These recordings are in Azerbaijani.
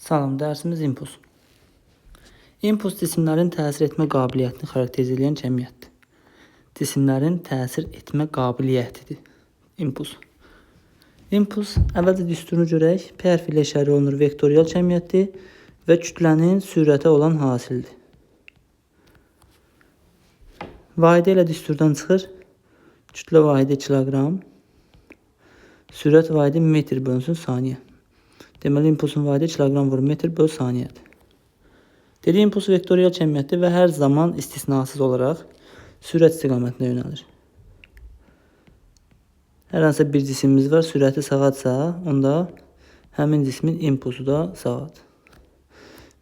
Salam, dərsimiz impuls. Impuls cisimlərin təsir etmə qabiliyyətini xarakterizə edən cəmiyyətdir. Cisimlərin təsir etmə qabiliyyətidir. Impuls. Impuls əvvəlcə düsturunu görək. P hərfi ilə işarə olunur vektorial cəmiyyətdir və kütlənin sürətə olan hasildir. Vahidə ilə düsturdan çıxır. Kütlə vahidi kiloqram. Sürət vahidi metr bölünsün saniyə. Deməli, impulsun vahidi kiloqram vurur metr böl saniyədir. Dediyi impuls vektorial cəmiyyətdir və hər zaman istisnasız olaraq sürət istiqamətinə yönəlir. Hər hansısa bir cisimimiz var, sürəti sağadsa, onda həmin cismin impulsu da sağadır.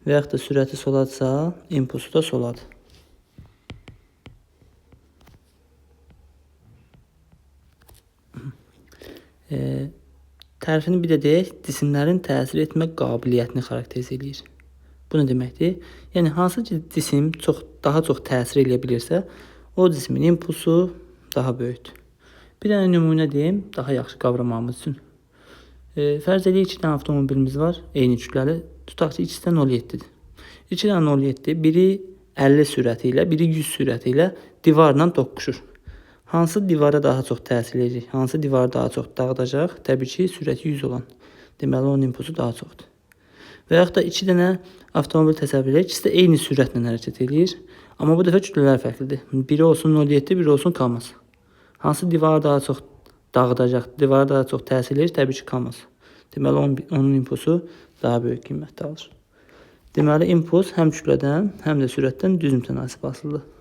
Və yaxud da sürəti soladsa, impulsu da soladır. Tərifini bir də deyək, cisimlərin təsir etmə qabiliyyətini xarakterizə edir. Bu nə deməkdir? Yəni, hansı cisim daha çox təsir edə bilirsə, o cismin impulsu daha böyükdür. Bir dənə nümunə deyim, daha yaxşı qavramamız üçün. Fərz edək, 2 dənə avtomobilimiz var, eyni kütləli. Tutaq ki, ikisi də 0,7-dir. 2 dənə 0,7, biri 50 sürəti ilə, biri 100 sürəti ilə divarla toqquşur. Hansı divara daha çox təsir edəcək? Hansı divarı daha çox dağıdacaq? Təbii ki, sürəti 100 olan. Deməli, onun impulsu daha çoxdur. Və yaxud da 2 dənə avtomobil təsəvvür edək. İkisi də eyni sürətlə hərəkət edir. Amma bu dəfə kütlələr fərqlidir. Biri olsun 0,7, biri olsun Kamaz. Hansı divarı daha çox dağıdacaq? Divara daha çox təsir edəcək? Təbii ki, Kamaz. Deməli, onun impulsu daha böyük qiymətdə alır. Deməli, impuls həm kütlədən, həm də sürətdən düz mütənasib asılıdır.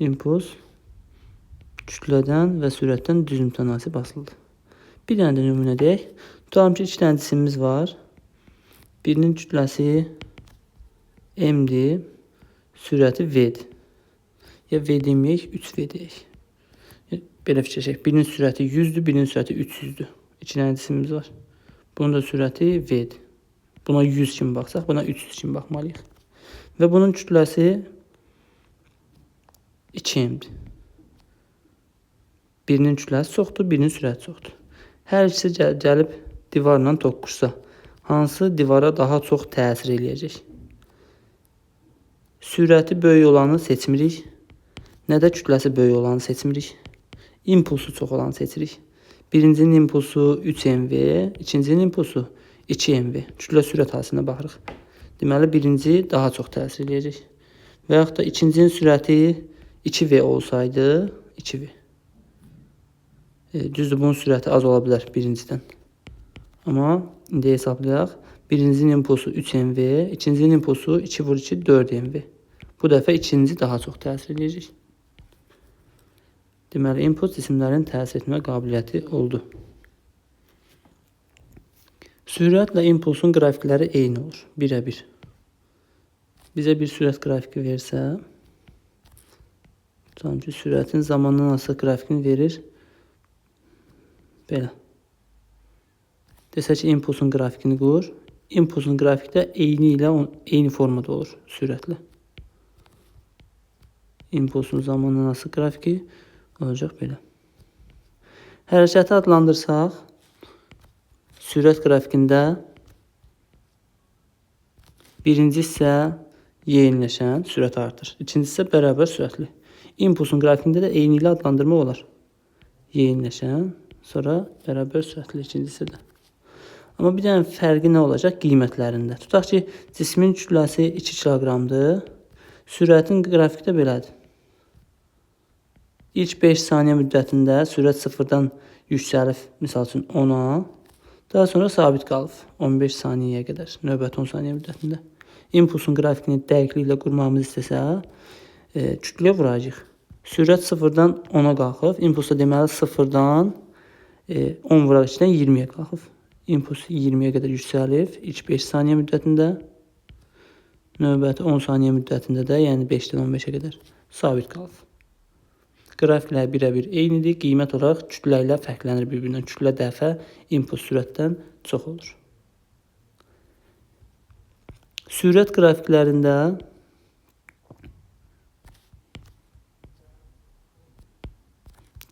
İmpuls kütlədən və sürətdən düz mütənasib asılıdır. Bir dənə də nümunə deyək. Tutalım ki, 2 dənə cisimimiz var. Birinin kütləsi M-dir, sürəti V-dir. Ya V deməyək, 3V deyək. Belə fikirləşək. Birinin sürəti 100-dür, birinin sürəti 300-dür. 2 dənə cisimimiz var. Bunun da sürəti V-dir. Buna 100 kimi baxsaq, buna 300 kimi baxmalıyıq. Və bunun kütləsi 2M-dir. Birinin kütləsi çoxdur, birinin sürəti çoxdur. Hər ikisi gəlib divarla toqquşsa, hansı divara daha çox təsir eləyəcək? Sürəti böyük olanı seçmirik. Nə də kütləsi böyük olanı seçmirik. İmpulsu çox olanı seçirik. Birincinin impulsu 3mv, ikincinin impulsu 2mv. Kütlə sürət hasilinə baxırıq. Deməli, birinci daha çox təsir eləyəcək. Və yaxud da ikincinin sürəti 2V olsaydı, 2V. Düzdür, bunun sürəti az ola bilər birincidən. Amma indi hesablayaq. Birincinin impulsu 3mv, ikincinin impulsu 2 vur 2, 4mv. Bu dəfə ikinci daha çox təsir edəcək. Deməli, impuls cisimlərin təsir etmə qabiliyyəti oldu. Sürətlə impulsun qrafikləri eyni olur, birə-bir. Bizə bir sürət qrafiki versə, tutalım ki, sürətin zamandan asılı qrafikini verir. Belə. Desək ki, impulsun qrafikini qur. İmpulsun qrafikdə eyni formada olur sürətlə. İmpulsun zamandan asılı qrafiki olacaq belə. Hərəkəti adlandırsaq, sürət qrafikində birinci hissə yeyinləşən sürət artır. İkinci hissə bərabər sürətli. İmpulsun qrafikində də eyni ilə adlandırma olar. Yeyinləşən, sonra bərabər sürətli ikincisi də. Amma bir dənə fərqi nə olacaq? Qiymətlərində. Tutaq ki, cismin kütləsi 2 kiloqramdır. Sürətin qrafikdə belədir. İlk 5 saniyə müddətində sürət 0-dan yüksəlib, misal üçün 10-a. Daha sonra sabit qalıb 15 saniyəyə qədər, növbəti 10 saniyə müddətində. İmpulsun qrafikini dəqiqliklə qurmamız istəsə, kütləyə vuracaq. Sürət 0-dan 10-a qalxıb, impulsa deməli 0-dan 10 vuraq 2-dən 20-yə qalxıb. İmpuls 20-yə qədər yüksəlib, ilk 5 saniyə müddətində, növbəti 10 saniyə müddətində də, yəni 5-dən 15-ə qədər sabit qalıb. Qrafiklər birə-bir eynidir, qiymət olaraq kütlə ilə fərqlənir bir-birindən. Kütlə dəfə impuls sürətdən çox olur. Sürət qrafiklərində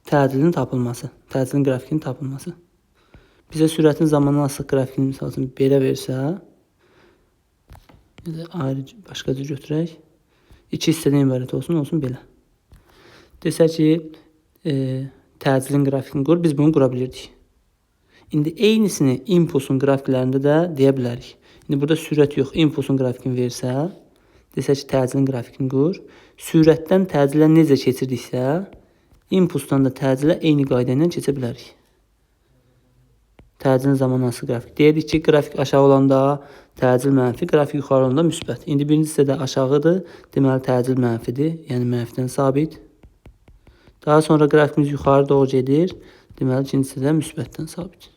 tədilin tapılması, tədilin qrafikinin tapılması. Bizə sürətin zamanla asılı qrafikini misal üçün belə versə, ayrı başqa cür götürək. 2 hissədən ibarət olsun belə. Desək ki, təcilin qrafikini qur, biz bunu qura bilirdik. İndi eynisini impulsun qrafiklərində də deyə bilərik. İndi burada sürət yox, impulsun qrafikini versə, desək ki, təcilin qrafikini qur. Sürətdən təcilə necə keçirdiksə, impulsdan da təcilə eyni qayda ilə keçə bilərik. Təcilin zamanlaması qrafik. Deyirdik ki, qrafik aşağı olanda təcil mənfi, qrafik yuxarı olanda müsbət. İndi birinci hissədə aşağıdır, deməli təcil mənfidir, yəni mənfidən sabit. Daha sonra qrafikimiz yuxarı doğru gedir, deməli ikinci hissədə müsbətdən sabit.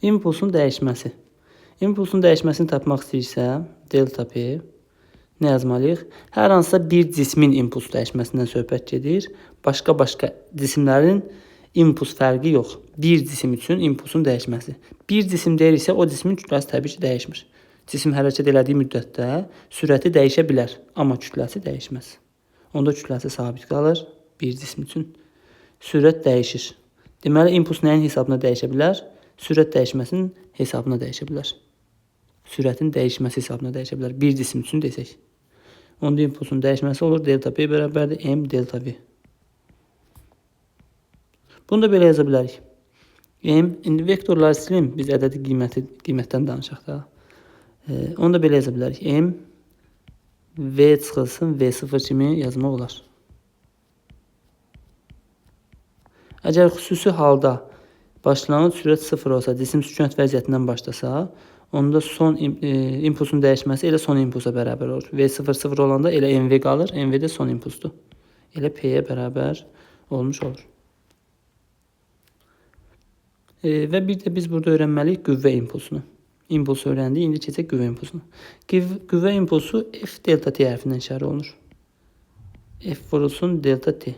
İmpulsun dəyişməsi. İmpulsun dəyişməsini tapmaq istəyirsə, delta P nə yazmalıyıq? Hər hansısa bir cismin impuls dəyişməsindən söhbət gedir. Başqa cisimlərin impuls fərqi yox. Bir cisim üçün impulsun dəyişməsi. Bir cisim deyirsə, o cismin kütləsi təbii ki, dəyişmir. Cisim hərəkət elədiyi müddətdə sürəti dəyişə bilər, amma kütləsi dəyişməz. Onda kütləsi sabit qalır bir cisim üçün. Sürət dəyişir. Deməli, impuls nəyin hesabına dəyişə bilər? Sürət dəyişməsinin hesabına dəyişə bilər. Sürətin dəyişməsi hesabına dəyişə bilər. Bir cisim üçün desək. Onda impulsun dəyişməsi olur. Delta P bərabərdir M delta V. Bunu da belə yaza bilərik. M, indi vektorları silim. Biz ədədi qiymətdən danışaq da. Onu da belə yaza bilərik. M V çıxılsın V0 kimi yazmaq olar. Əgər xüsusi halda başlanğıc sürət 0 olsa, cisim sükut vəziyyətindən başlasa, onda son impulsun dəyişməsi elə son impulsa bərabər olur. V0 0 olanda elə MV qalır, MV də son impulsdur. Elə P-yə bərabər olmuş olur. Və bir də biz burada öyrənməliyik qüvvə impulsunu. İmpulsu öyrəndik, indi keçək qüvvə impulsunu. Qüvvə impulsu F delta T hərfindən işarə olunur. F vurulsun delta T.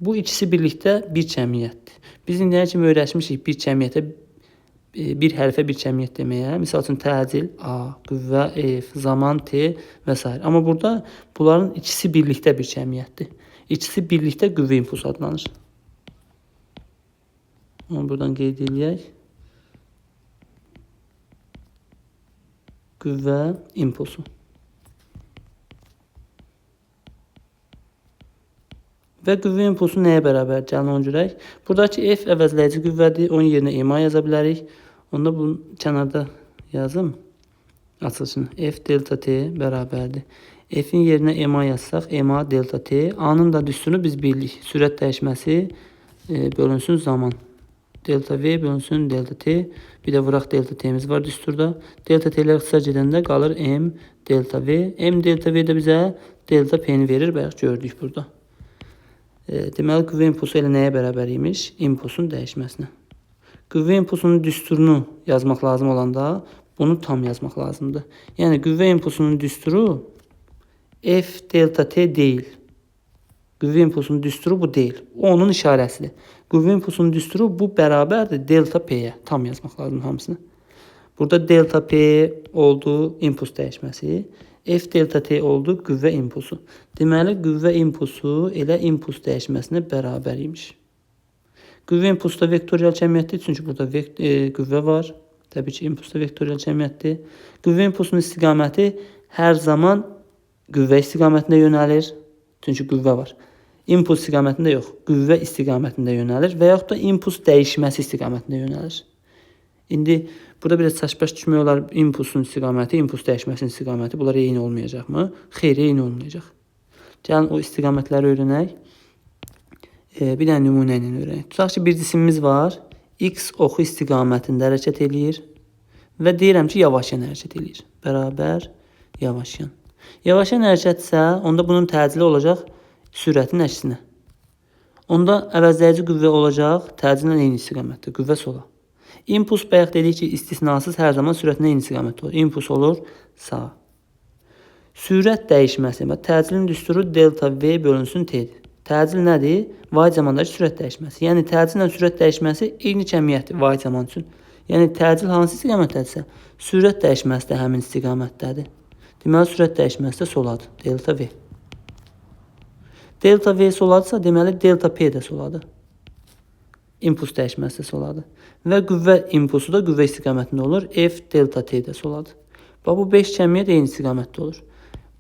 Bu ikisi birlikdə bir cəmiyyətdir. Biz indiyə kimi öyrəşmişik bir cəmiyyətə, bir hərfə bir cəmiyyət deməyə. Misal üçün təcil A, qüvvə F, zaman T və s. Amma burada bunların ikisi birlikdə bir cəmiyyətdir. İkisi birlikdə qüvvə impulsu adlanır. Onu buradan qeyd edək. Qüvvə impulsu. Və qüvvə impulsu nəyə bərabər? Gəlin onu görək. Buradakı F əvəzləyici qüvvədir. Onun yerinə EMA yaza bilərik. Onda bunu kənarda yazım. Açılışını. F delta T bərabərdir. F-in yerinə EMA yazsaq, EMA delta T. A-nın da düsturunu biz bilirik. Sürət dəyişməsi bölünsün zaman. Delta V bölünsün delta T. Bir də vuraq delta T'miz var düsturda. Delta T'lər qısa gedəndə qalır M delta V. M delta V də bizə delta P-ni verir. Bayaq gördük burada. Deməli, qüvvə impulsu elə nəyə bərabər imiş? Impulsun dəyişməsinə. Qüvvə impulsunun düsturunu yazmaq lazım olanda, bunu tam yazmaq lazımdır. Yəni, qüvvə impulsunun düsturu F delta T deyil. Qüvvə impulsunun düsturu bu deyil. O, onun işarəsidir. Qüvvə impulsunun düsturu bu bərabərdir delta P-yə. Tam yazmaq lazım hamısını. Burada delta P oldu impuls dəyişməsi. F delta T oldu qüvvə impulsu. Deməli, qüvvə impulsu elə impuls dəyişməsinə bərabər imiş. Qüvvə impulsu da vektorial cəmiyyətdir, çünki burada qüvvə var. Təbii ki, impuls da vektorial cəmiyyətdir. Qüvvə impulsunun istiqaməti hər zaman qüvvə istiqamətində yönəlir, çünki qüvvə var. İmpuls istiqamətində yox, qüvvə istiqamətində yönəlir və yaxud da impuls dəyişməsi istiqamətində yönəlir. İndi burada biraz çaşbaş düşmək olar, impulsun istiqaməti, impuls dəyişməsinin istiqaməti, bunlar eyni olmayacaqmı? Xeyr, eyni olmayacaq. Gəlin o istiqamətləri öyrənək. Bir dənə nümunə ilə öyrənək. Tutaq ki, bir cisimimiz var, X oxu istiqamətində hərəkət eləyir və deyirəm ki, yavaşyan hərəkət eləyir. Bərabər yavaşyan. Yavaşyan hərəkətsə, onda bunun təcili olacaq sürətin əksinə. Onda əvəzləyici qüvvə olacaq, təcillə eyni istiqamətdə, qüvvə sola. İmpuls bayaq dedik ki, istisnasız hər zaman sürətinə eyni istiqamətdə olur. İmpuls olur sağa. Sürət dəyişməsi, təcilin düsturu delta V bölünsün T-dir. Təcil nədir? Vahid zamandakı sürət dəyişməsi. Yəni, təcillə sürət dəyişməsi eyni cəmiyyətdir vahid zaman üçün. Yəni, təcil hansı istiqamətdədirsə, sürət dəyişməsi də həmin istiqamətdədir. Deməli, sürət dəyişməsi də soladır. Delta V. Delta V soladısa, deməli delta P də soladı. İmpuls dəyişməsi soladı. Və qüvvə impulsu da qüvvə istiqamətində olur. F delta T də soladı. Bax, bu 5 cəmiyyət eyni istiqamətdə olur.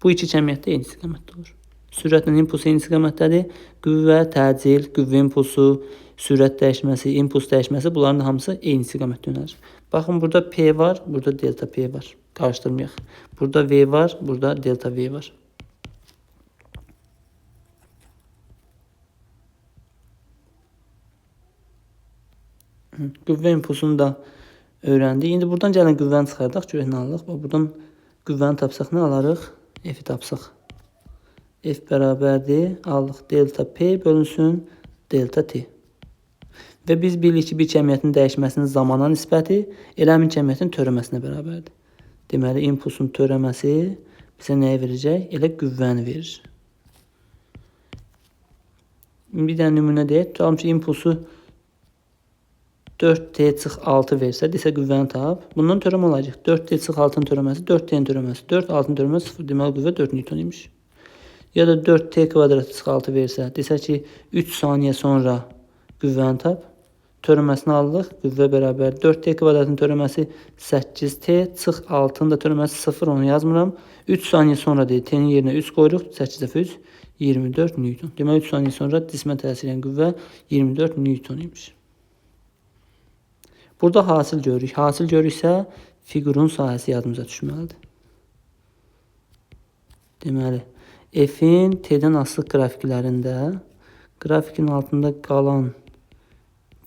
Bu 2 cəmiyyət də eyni istiqamətdə olur. Sürətlə impuls eyni istiqamətdədir. Qüvvə, təcil, qüvvə impulsu, sürət dəyişməsi, impuls dəyişməsi, bunların hamısı eyni istiqamətdə yönəlir. Baxın, burada P var, burada delta P var. Qarışdırmayaq. Burada V var, burada delta V var. Qüvvə impulsunu da öyrəndik. İndi buradan gəlin qüvvəni çıxardaq, görək nə alırıq. Buradan qüvvəni tapsaq nə alarıq? F-i tapsaq. F bərabərdir. Alıq delta P bölünsün delta T. Və biz bilirik ki, bir cəmiyyətin dəyişməsinin zamana nisbəti elə həmin cəmiyyətin törəməsinə bərabərdir. Deməli, impulsun törəməsi bizə nəyə verəcək? Elə qüvvəni verir. Bir dənə nümunə deyək. Tutalım ki, impulsu 4T-6 versə, desə qüvvəni tap. Bundan törəmə olacaq. 4T-6-nın törəməsi, 4T-nin törəməsi, 4, 6-nın törəməsi 0. Deməli, qüvvə 4 Newton imiş. Ya da 4T²-6 versə, desə ki, 3 saniyə sonra qüvvəni tap. Törəməsini alırıq. Qüvvə bərabər 4T²-ın törəməsi 8T, 6-nın da törəməsi 0, onu yazmıram. 3 saniyə sonra deyil, T-nin yerinə 3 qoyuruq. 8 dəfə 3, 24 Newton. Deməli, 3 saniyə sonra cismə təsir edən qüvvə 24 Newton imiş. Burada hasil görürük. Hasil görürüksə, fiqurun sahəsi yadımıza düşməlidir. Deməli, F-in T-dən asılı qrafiklərində grafikin altında qalan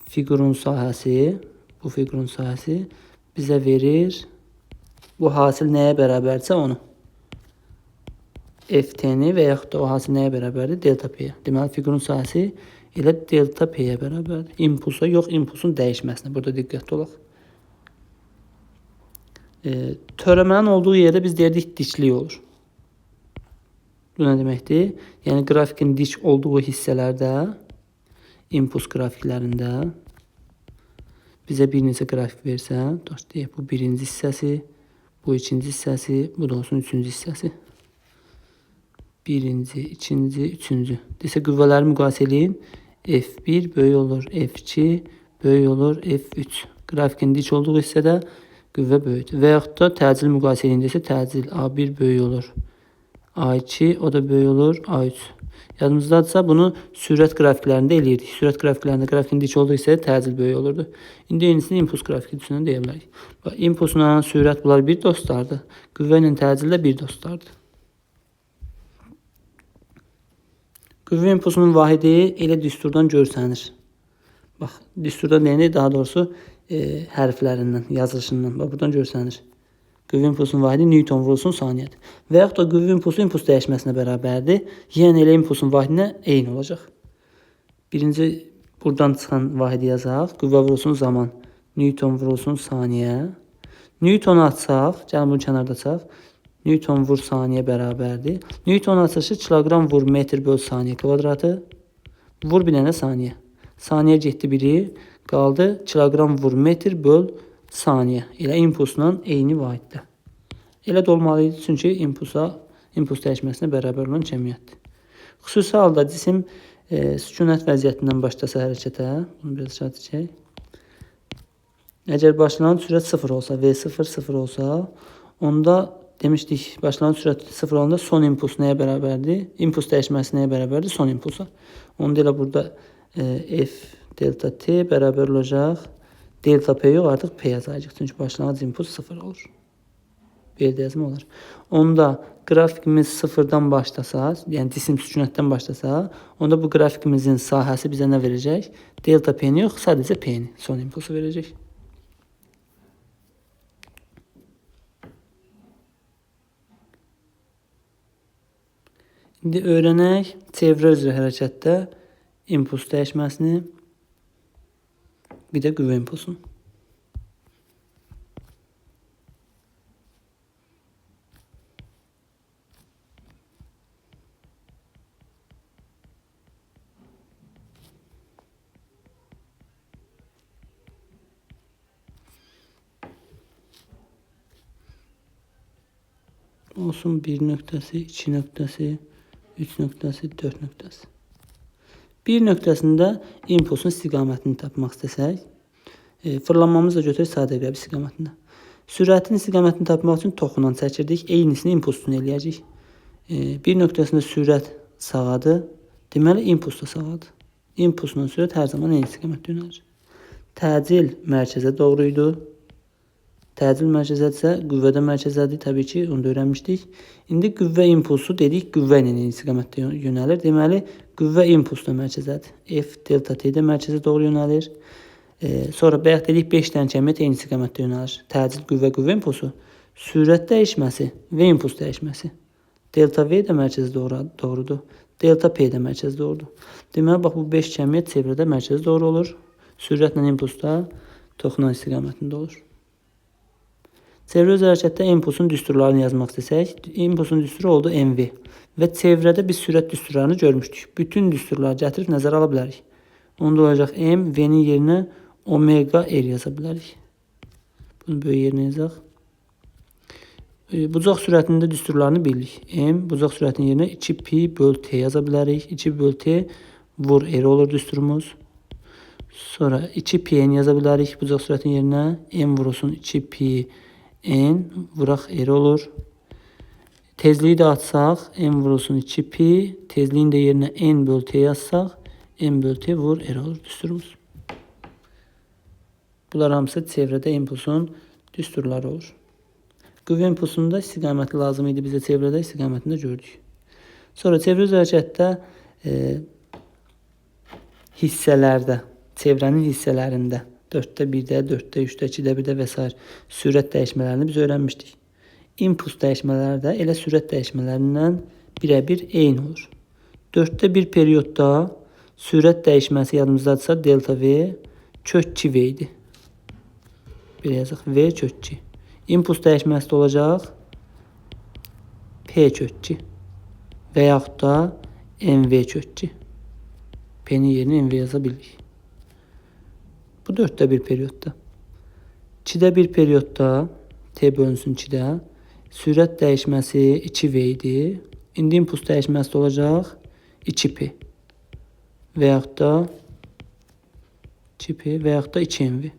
fiqurun sahəsi, bu fiqurun sahəsi bizə verir. Bu hasil nəyə bərabərdirsə onu. FT-ni və yaxud da o hasil nəyə bərabərdir? Delta P-yə. Deməli, fiqurun sahəsi elə delta P-yə bərabərdir. İmpulsa yox, impulsun dəyişməsinə. Burada diqqətli olaq. Törəmənin olduğu yerdə biz deyirdik diklik olur. Bu nə deməkdir? Yəni, grafikin dik olduğu hissələrdə, impuls qrafiklərində bizə bir neçə qrafik versə, deyək, bu birinci hissəsi, bu ikinci hissəsi, bu da olsun üçüncü hissəsi. Birinci, ikinci, üçüncü. Desə, qüvvələri müqayisə edin. F1 böyük olur, F2 böyük olur, F3. Grafikin dik olduğu hissədə qüvvə böyükdür. Və yaxud da təcil müqayisə edin desə, təcil A1 böyük olur, A2 o da böyük olur, A3. Yadımızdadırsa, bunu sürət qrafiklərində eləyirdik. Sürət qrafiklərində grafikin dik olduğu hissədə təcil böyük olurdu. İndi yenisini impuls qrafiki düşünün deyə bilərik. İmpulsla sürət bunlar bir dostlardır. Qüvvə ilə təcil də bir dostlardır. Qüvvə impulsunun vahidi elə düsturdan görsənir. Bax, düsturdan deyəndə daha doğrusu hərflərindən, yazılışından. Bax, buradan görsənir. Qüvvə impulsunun vahidi Newton vurulsun saniyədir. Və yaxud da qüvvə impulsu impuls dəyişməsinə bərabərdir. Yəni elə impulsun vahidinə eyni olacaq. Birinci buradan çıxan vahidi yazaq. Qüvvə vurulsun zaman Newton vurulsun saniyə. Newtonu açsaq, gəlin bunu kənarda açaq. Newton vur saniyə bərabərdir. Newton açışı kilogram vur metr böl saniyə kvadratı. Vur bir dənə saniyə. Saniyə getdi biri. Qaldı kilogram vur metr böl saniyə. Elə impulsla eyni vahiddə. Elə də olmalıydı. Çünki impuls dəyişməsinə bərabər olan cəmiyyətdir. Xüsusi halda cisim sükunət vəziyyətindən başlasa hərəkətə. Bunu biraz aşağı çəkək. Əgər başlanğıc sürət 0 olsa, V0 0 olsa, onda demişdik, başlanğıc sürət 0 olanda son impuls nəyə bərabərdir? İmpuls dəyişməsi nəyə bərabərdir? Son impulsa. Onda elə burada F delta T bərabər olacaq. Delta P yox, artıq P yazacaq. Çünki başlanğıc impuls 0 olur. Belə yazma olur. Onda qrafikimiz 0-dan başlasa, yəni cisim sükunətdən başlasa, onda bu qrafikimizin sahəsi bizə nə verəcək? Delta P-ni yox, sadəcə P-ni, son impulsu verəcək. İndi öyrənək çevrə üzrə hərəkətdə impuls dəyişməsini, bir də qüvvə impulsunu. Olsun 1 nöqtəsi, 2 nöqtəsi, 3 nöqtəsi, 4 nöqtəsi. Bir nöqtəsində impulsun istiqamətini tapmaq istəsək, fırlanmamızla götürək sadə qərb istiqamətində. Sürətin istiqamətini tapmaq üçün toxundan çəkirdik, eynisini impuls üçün eləyəcəyik. Bir nöqtəsində sürət sağadır, deməli impuls da sağadır. İmpulsla sürət hər zaman eyni istiqamətdə yönəlir. Təcil mərkəzə doğru idi. Təcil mərkəzədirsə, qüvvə də mərkəzədir, təbii ki, onu da öyrənmişdik. İndi qüvvə impulsu dedik, qüvvə ilə eyni istiqamətdə yönəlir. Deməli, qüvvə impuls da mərkəzədir. F delta T də mərkəzə doğru yönəlir. Sonra bayaq dedik 5 dənə kəmiyyət eyni istiqamətdə yönəlir. Təcil qüvvə impulsu, sürət dəyişməsi və impuls dəyişməsi. Delta V də mərkəzə doğrudur. Delta P də mərkəzə doğrudur. Deməli, bax bu 5 kəmiyyət çevrədə mərkəzə doğru olur. Sürətlə impuls da toxunan istiqamətində olur. Çevrə öz hərəkətdə impulsun düsturlarını yazmaq istəsək, impulsun düsturu oldu MV və çevrədə biz sürət düsturlarını görmüşdük. Bütün düsturları gətirib nəzərə ala bilərik. Onda olacaq M, V-nin yerinə omega R yaza bilərik. Bunu böyük yerinə yazaq. Bucaq sürətində düsturlarını bilirik. M, bucaq sürətinin yerinə 2pi böl T yaza bilərik. 2 böl T vur R olur düsturumuz. Sonra 2pi N yaza bilərik bucaq sürətinin yerinə. M vurulsun 2pi N vuraq R olur. Tezliyi də açsaq, M vurulsun 2pi, tezliyin də yerinə N böl T yazsaq, M böl T vur R olur düsturumuz. Bunlar hamısı çevrədə impulsun düsturları olur. Qüvvə impulsunda istiqaməti lazım idi bizə çevrədə, istiqamətini də gördük. Sonra çevrə öz hərəkətdə hissələrdə, çevrənin hissələrində 4-də 1-də, 4-də 3-də, 2-də 1-də və s. sürət dəyişmələrini biz öyrənmişdik. İmpuls dəyişmələri də elə sürət dəyişmələrindən birəbir eyni olur. 4-də 1 periodda sürət dəyişməsi yadımızdadırsa delta V kök 2V idi. Bir yazaq V kök 2. İmpuls dəyişməsi də olacaq P kök 2 və yaxud da MV kök 2. P-nin yerinə MV yaza bilirik. Bu 4-də 1 periodda. 2-də 1 periodda T bölünsün 2-də sürət dəyişməsi 2V idi. İndi impuls dəyişməsi də olacaq 2P və yaxud da 2P və yaxud da 2MV.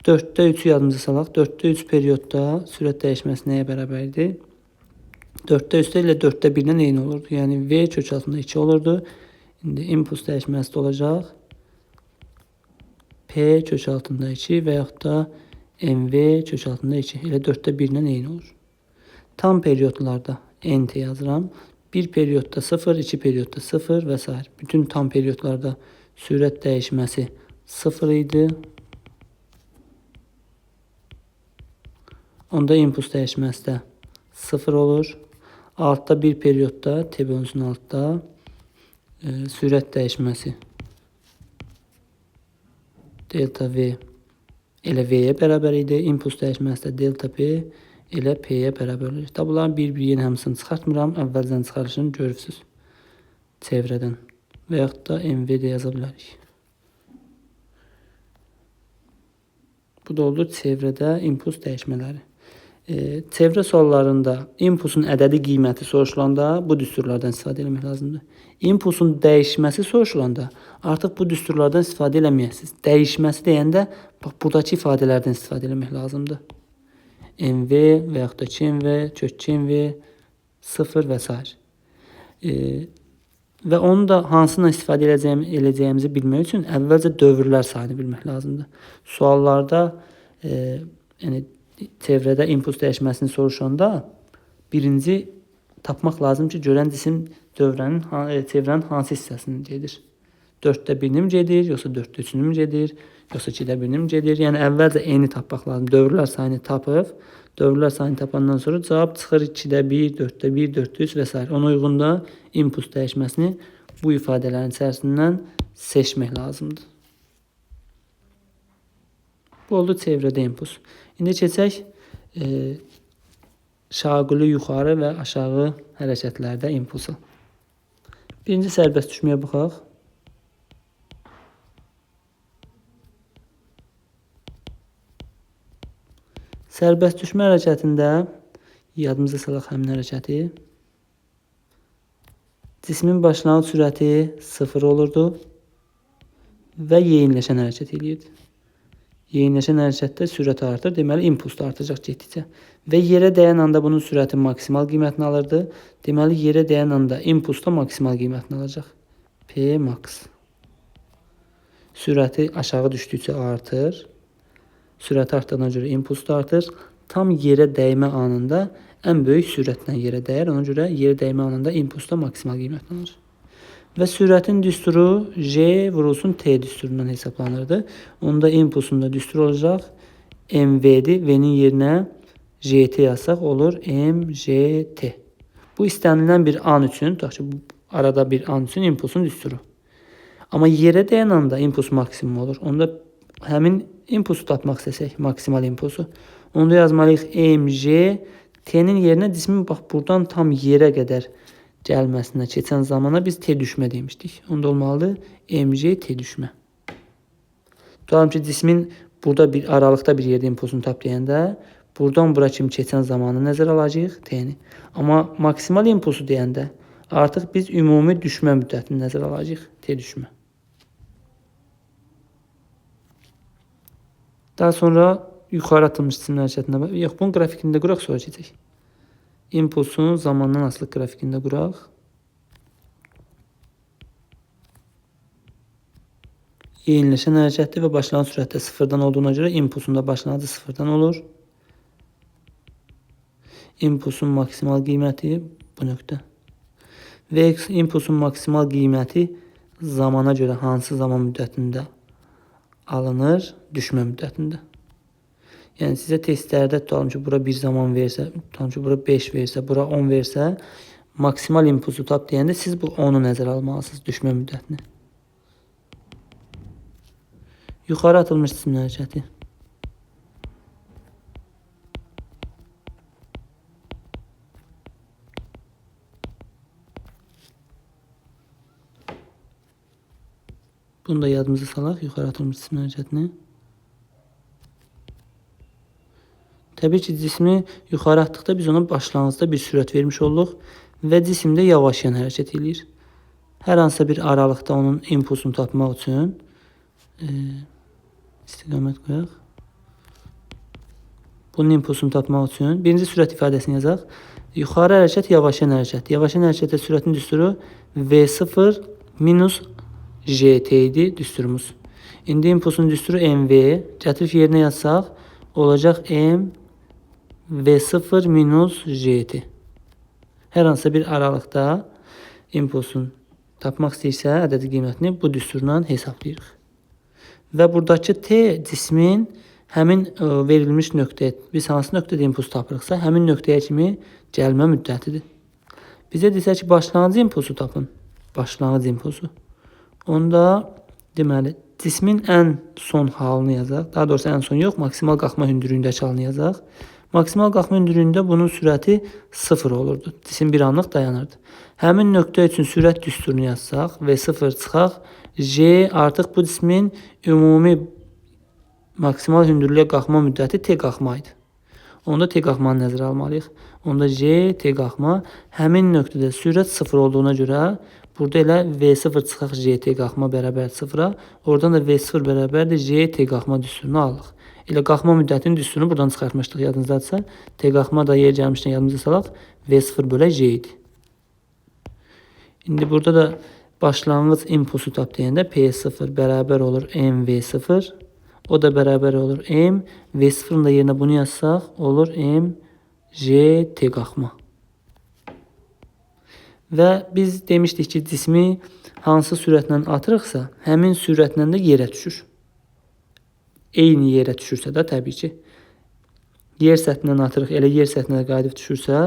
4-də 3-ü yadımıza salaq. 4-də 3 periodda sürət dəyişməsi nəyə bərabərdir? 4-də 3 ilə 4-də 1-lə eyni olurdu. Yəni V kök altında 2 olurdu. İndi impuls dəyişməsi də olacaq P kök altında 2 və yaxud da MV kök altında 2. Elə 4-də 1-lə eyni olur. Tam periodlarda NT yazıram. 1 periodda 0, 2 periodda 0 və s. Bütün tam periodlarda sürət dəyişməsi 0 idi. Onda impuls dəyişməsi də 0 olur. Altda 1 periodda T bölünsün altda sürət dəyişməsi delta V elə V-yə bərabər idi. Impuls dəyişməsi də delta P elə P-yə bərabər olur. Bunların bir-birinin hamısını çıxartmıram. Əvvəldən çıxarışını görürsünüz. Çevrədən və yaxud da MV də yaza bilərik. Bu da oldu çevrədə impuls dəyişmələri. Çevrə suallarında impulsun ədədi qiyməti soruşulanda bu düsturlardan istifadə etmək lazımdır. İmpulsun dəyişməsi soruşulanda artıq bu düsturlardan istifadə eləməyəsiniz. Dəyişməsi deyəndə bax buradakı ifadələrdən istifadə etmək lazımdır. MV və yaxud da 2MV, kök 2MV, 0 və s. Və onu da hansından istifadə edəcəyimizi bilmək üçün əvvəlcə dövrlər sayını bilmək lazımdır. Suallarda yəni çevrədə impuls dəyişməsini soruşanda birinci tapmaq lazım ki, görən cisim çevrənin hansı hissəsini gedir. 4-də 1-ni mi gedir, yoxsa 4-də 3-ünü mü gedir, yoxsa 2-də 1-ni mi gedir? Yəni əvvəlcə eni tapmaq lazım. Dövrlər sayını tapıb, dövrlər sayını tapandan sonra cavab çıxır 2-də 1, 4-də 1, 4-də 3 və s. Ona uyğun da impuls dəyişməsini bu ifadələrin içərisindən seçmək lazımdır. Bu oldu çevrədə impuls. İndi keçək şaquli yuxarı və aşağı hərəkətlərdə impulsa. Birinci sərbəst düşməyə baxaq. Sərbəst düşmə hərəkətində yadımıza salaq həmin hərəkəti. Cismin başlanğıc sürəti 0 olurdu və yeyinləşən hərəkət eləyirdi. Yeyinləşən hərəkətdə sürət artır, deməli impuls da artacaq getdikcə. Və yerə dəyən anda bunun sürəti maksimal qiymətini alırdı. Deməli yerə dəyən anda impuls da maksimal qiymətini alacaq. P max. Sürəti aşağı düşdükcə artır. Sürəti artdığına görə impuls da artır. Tam yerə dəymə anında ən böyük sürətlə yerə dəyər. Ona görə yerə dəymə anında impuls da maksimal qiymətini alır. Və sürətin düsturu J vurulsun T düsturundan hesablanırdı. Onda impulsun da düsturu olacaq MV'dir. V'nin yerinə JT yazsaq olur MJT. Bu istənilən bir an üçün, arada bir an üçün impulsun düsturu. Amma yerə dəyən anda impuls maksimum olur. Onda həmin impulsu tapmaq istəsək, maksimal impulsu. Onda yazmalıyıq MJ T'nin yerinə cismin bax buradan tam yerə qədər gəlməsinə keçən zamana biz T düşmə demişdik. Onda olmalıdır MJ T düşmə. Tutalım ki, cismin burada bir aralıqda bir yerdə impulsunu tap deyəndə buradan bura kimi keçən zamanı nəzərə alacağıq T'ni. Amma maksimal impulsu deyəndə artıq biz ümumi düşmə müddətini nəzərə alacağıq T düşmə. Daha sonra yuxarı atılmış cisim hərəkətinə yox, bunun qrafikini də quraq, sonra keçək. İmpulsun zamandan asılı qrafikini də quraq. Yeyinləşən hərəkətdir və başlanğıc sürətdə 0-dan olduğuna görə impulsun da başlanğıcı 0-dan olur. İmpulsun maksimal qiyməti bu nöqtə. Və impulsun maksimal qiyməti zamana görə hansı zaman müddətində alınır? Düşmə müddətində. Yəni sizə testlərdə tutalım ki, bura 1 zaman versə, tutalım ki, bura 5 versə, bura 10 versə, maksimal impulsu tap deyəndə siz bu 10-u nəzərə almalısınız, düşmə müddətini. Yuxarı atılmış cisim hərəkəti. Bunu da yadımıza salaq, yuxarı atılmış cisim hərəkətini. Təbii ki, cismi yuxarı atdıqda biz ona başlanğıcda bir sürət vermiş olduq və cisim də yavaşlayan hərəkət edir. Hər hansısa bir aralıqda onun impulsunu tapmaq üçün istiqamət qoyaq. Bunun impulsunu tapmaq üçün birinci sürət ifadəsini yazaq. Yuxarı hərəkət yavaşlayan hərəkət. Yavaşlayan hərəkətdə sürətin düsturu V0 minus JT idi düsturumuz. İndi impulsun düsturu MV. Gətirib yerinə yazsaq olacaq M V0 minus JT. Hər hansısa bir aralıqda impulsun tapmaq istəyirsə, ədədi qiymətini bu düsturla hesablayırıq. Və buradakı T cismin həmin verilmiş nöqtəyə, biz hansı nöqtədə impuls tapırıqsa, həmin nöqtəyə kimi gəlmə müddətidir. Bizə desək ki, başlanğıc impulsu tapın. Başlanğıc impulsu. Onda deməli, cismin ən son halını yazaq. Daha doğrusu ən son yox, maksimal qalxma hündürlüyündəki halını yazaq. Maksimal qalxma hündürlüyündə bunun sürəti 0 olurdu. Cisim bir anlıq dayanırdı. Həmin nöqtə üçün sürət düsturunu yazsaq və 0 çıxaq. J artıq bu cismin ümumi maksimal hündürlüyə qalxma müddəti T qalxma idi. Onda T qalxmanı nəzərə almalıyıq. Onda J T qalxma həmin nöqtədə sürət 0 olduğuna görə burada elə V0 çıxaq JT qalxma bərabər 0-a. Oradan da V0 bərabərdir JT qalxma düsturunu alırıq. Elə qalxma müddətinin düsturunu buradan çıxartmışdıq yadınızdadırsa. T qalxma da yer gəlmişdən yadımıza salaq. V0 bölə J idi. İndi burada da başlanğıc impulsu tap deyəndə P0 bərabər olur MV0. O da bərabər olur M. V0-ın da yerinə bunu yazsaq olur M JT qalxma. Və biz demişdik ki, cismi hansı sürətlə atırıqsa, həmin sürətlə də yerə düşür. Eyni yerə düşürsə də təbii ki, yer səthindən atırıq, elə yer səthinə qayıdıb düşürsə,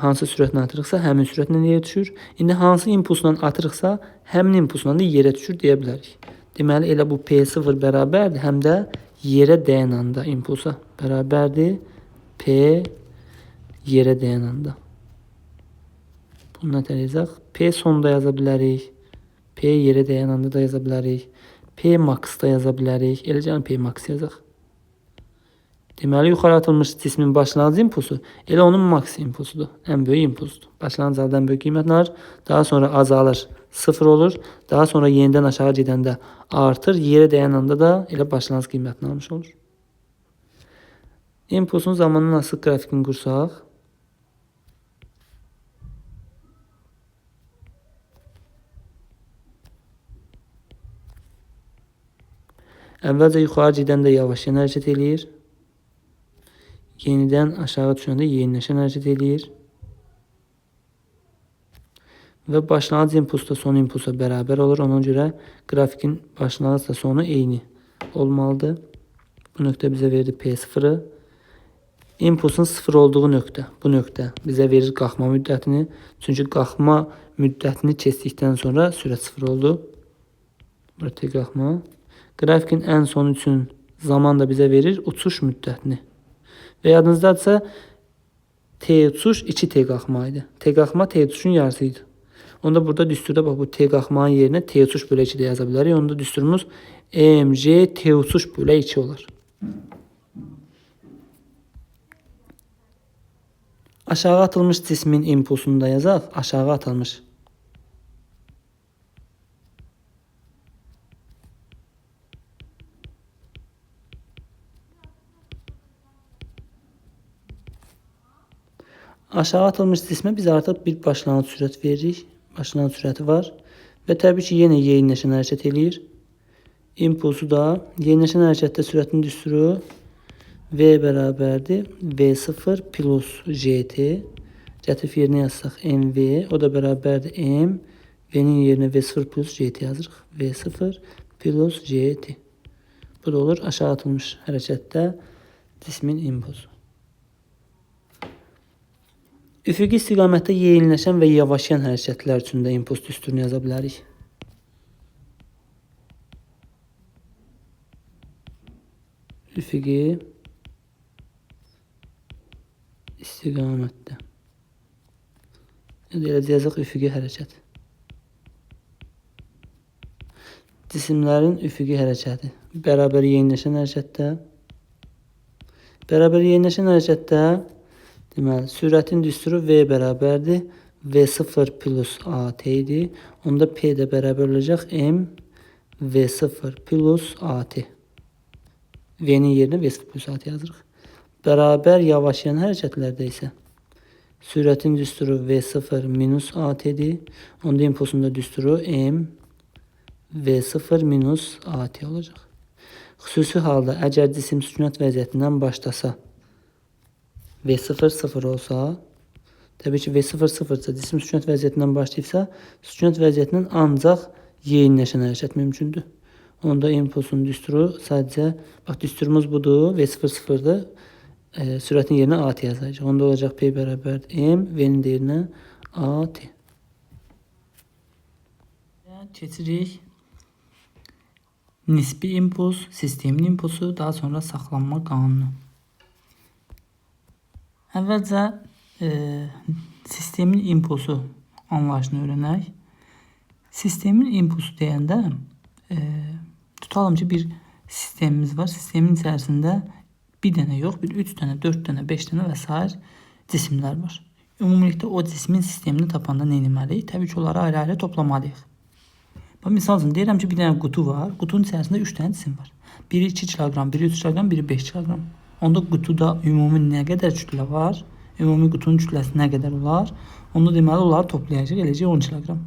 hansı sürətlə atırıqsa, həmin sürətlə yerə düşür. İndi hansı impulsla atırıqsa, həmin impulsla da yerə düşür deyə bilərik. Deməli, elə bu P0 bərabərdir, həm də yerə dəyən anda impulsa bərabərdir P yerə dəyən anda. Bunu nə yazaq? P sonda yaza bilərik. P yerə dəyən anda da yaza bilərik. P max da yaza bilərik. Eləcə P max yazaq. Deməli, yuxarı atılmış cismin başlanğıc impulsu elə onun maks impulsudur. Ən böyük impulsudur. Başlanğıc halda ən böyük qiymətini alır. Daha sonra azalır, 0 olur. Daha sonra yenidən aşağı gedəndə artır. Yerə dəyən anda da elə başlanğıc qiymətini almış olur. İmpulsun zamanla asılı qrafikini qursaq. Əvvəlcə yuxarı gedəndə yavaşlayan hərəkət eləyir. Yenidən aşağı düşəndə yeniləşən hərəkət eləyir. Və başlanğıc impuls da son impulsa bərabər olur. Ona görə qrafikin başlanğıc da sonu eyni olmalıdır. Bu nöqtə bizə verdi P0-ı. İmpulsun 0 olduğu nöqtə, bu nöqtə bizə verir qalxma müddətini. Çünki qalxma müddətini keçdikdən sonra sürət 0 oldu. Burada T qalxma. Qrafikin ən sonu üçün zaman da bizə verir uçuş müddətini. Və yadınızdadırsa T uçuş 2T qalxma idi. T qalxma T uçuşun yarısı idi. Onda burada düsturda bax bu T qalxmanın yerinə T uçuş bölə 2 də yaza bilərik. Onda düsturumuz mg T uçuş bölə 2 olur. Aşağı atılmış cismin impulsunu da yazaq. Aşağı atılmış. Aşağı atılmış cismə biz artıq bir başlanğıc sürət veririk. Başlanğıc sürəti var. Və təbii ki, yenə yeniləşən hərəkət eləyir. İmpulsu da yeniləşən hərəkətdə sürətin düsturu V bərabərdir. V0 plus GT. Gətirib yerinə yazsaq MV. O da bərabərdir M. V-nin yerinə V0 plus GT yazırıq. V0 plus GT. Bu da olur aşağı atılmış hərəkətdə cismin impulsu. Üfüqi istiqamətdə yeniləşən və yavaşlayan hərəkətlər üçün də impuls düsturunu yaza bilərik. Üfüqi istiqamətdə. Eləcə yazaq üfüqi hərəkət. Cisimlərin üfüqi hərəkəti. Bərabər yeniləşən hərəkətdə. Bərabər yeniləşən hərəkətdə deməli, sürətin düsturu V bərabərdir. V0 plus AT idi. Onda P də bərabər olacaq M V0 plus AT. V-nin yerinə V0 plus AT yazırıq. Bərabər yavaşlayan hərəkətlərdə isə sürətin düsturu V0 minus AT-dir. Onda impulsun da düsturu M V0 minus AT olacaq. Xüsusi halda əgər cisim sükunət vəziyyətindən başlasa V0 0 olsa, təbii ki V0 0-sa cisim sükunət vəziyyətindən başlayıbsa, sükunət vəziyyətindən ancaq yeniləşən hərəkət mümkündür. Onda impulsun düsturu sadəcə, bax düsturumuz budur, V0 0-dır. Sürətin yerinə AT yazacaq. Onda olacaq P bərabərdir M, V-nin yerinə AT. Keçirik. Nisbi impuls, sistemin impulsu, daha sonra saxlanma qanunu. Əvvəlcə sistemin impulsu anlayışını öyrənək. Sistemin impulsu deyəndə tutalım ki, bir sistemimiz var. Sistemin içərisində bir dənə yox, bir 3 dənə, 4 dənə, 5 dənə və s. cisimlər var. Ümumilikdə o cismin sistemini tapanda nə etməliyik? Təbii ki, onları ayrı-ayrı toplamalıyıq. Misal üçün, deyirəm ki, bir dənə qutu var. Qutunun içərisində 3 dənə cisim var. Biri 2 kilogram, biri 3 kilogram, biri 5 kilogram. Onda qutuda ümumi nə qədər kütlə var? Ümumi qutunun kütləsi nə qədər olar? Onda deməli, onları toplayacaq, eləcək 10 kilogram.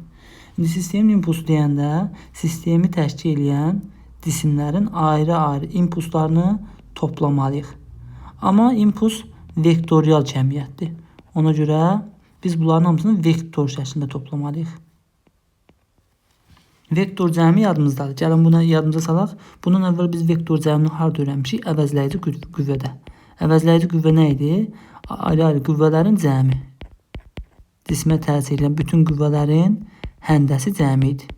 İndi sistemin impulsu deyəndə sistemi təşkil edən cisimlərin ayrı-ayrı impulslarını toplamalıyıq. Amma impuls vektorial cəmiyyətdir. Ona görə biz bunların hamısını vektor şəklində toplamalıyıq. Vektor cəmi yadımızdadır. Gəlin buna yadımıza salaq. Bundan əvvəl biz vektor cəmini harda öyrənmişik? Əvəzləyici qüvvədə. Əvəzləyici qüvvə nə idi? Ayrı-ayrı qüvvələrin cəmi. Cismə təsir edən bütün qüvvələrin həndəsi cəmi idi.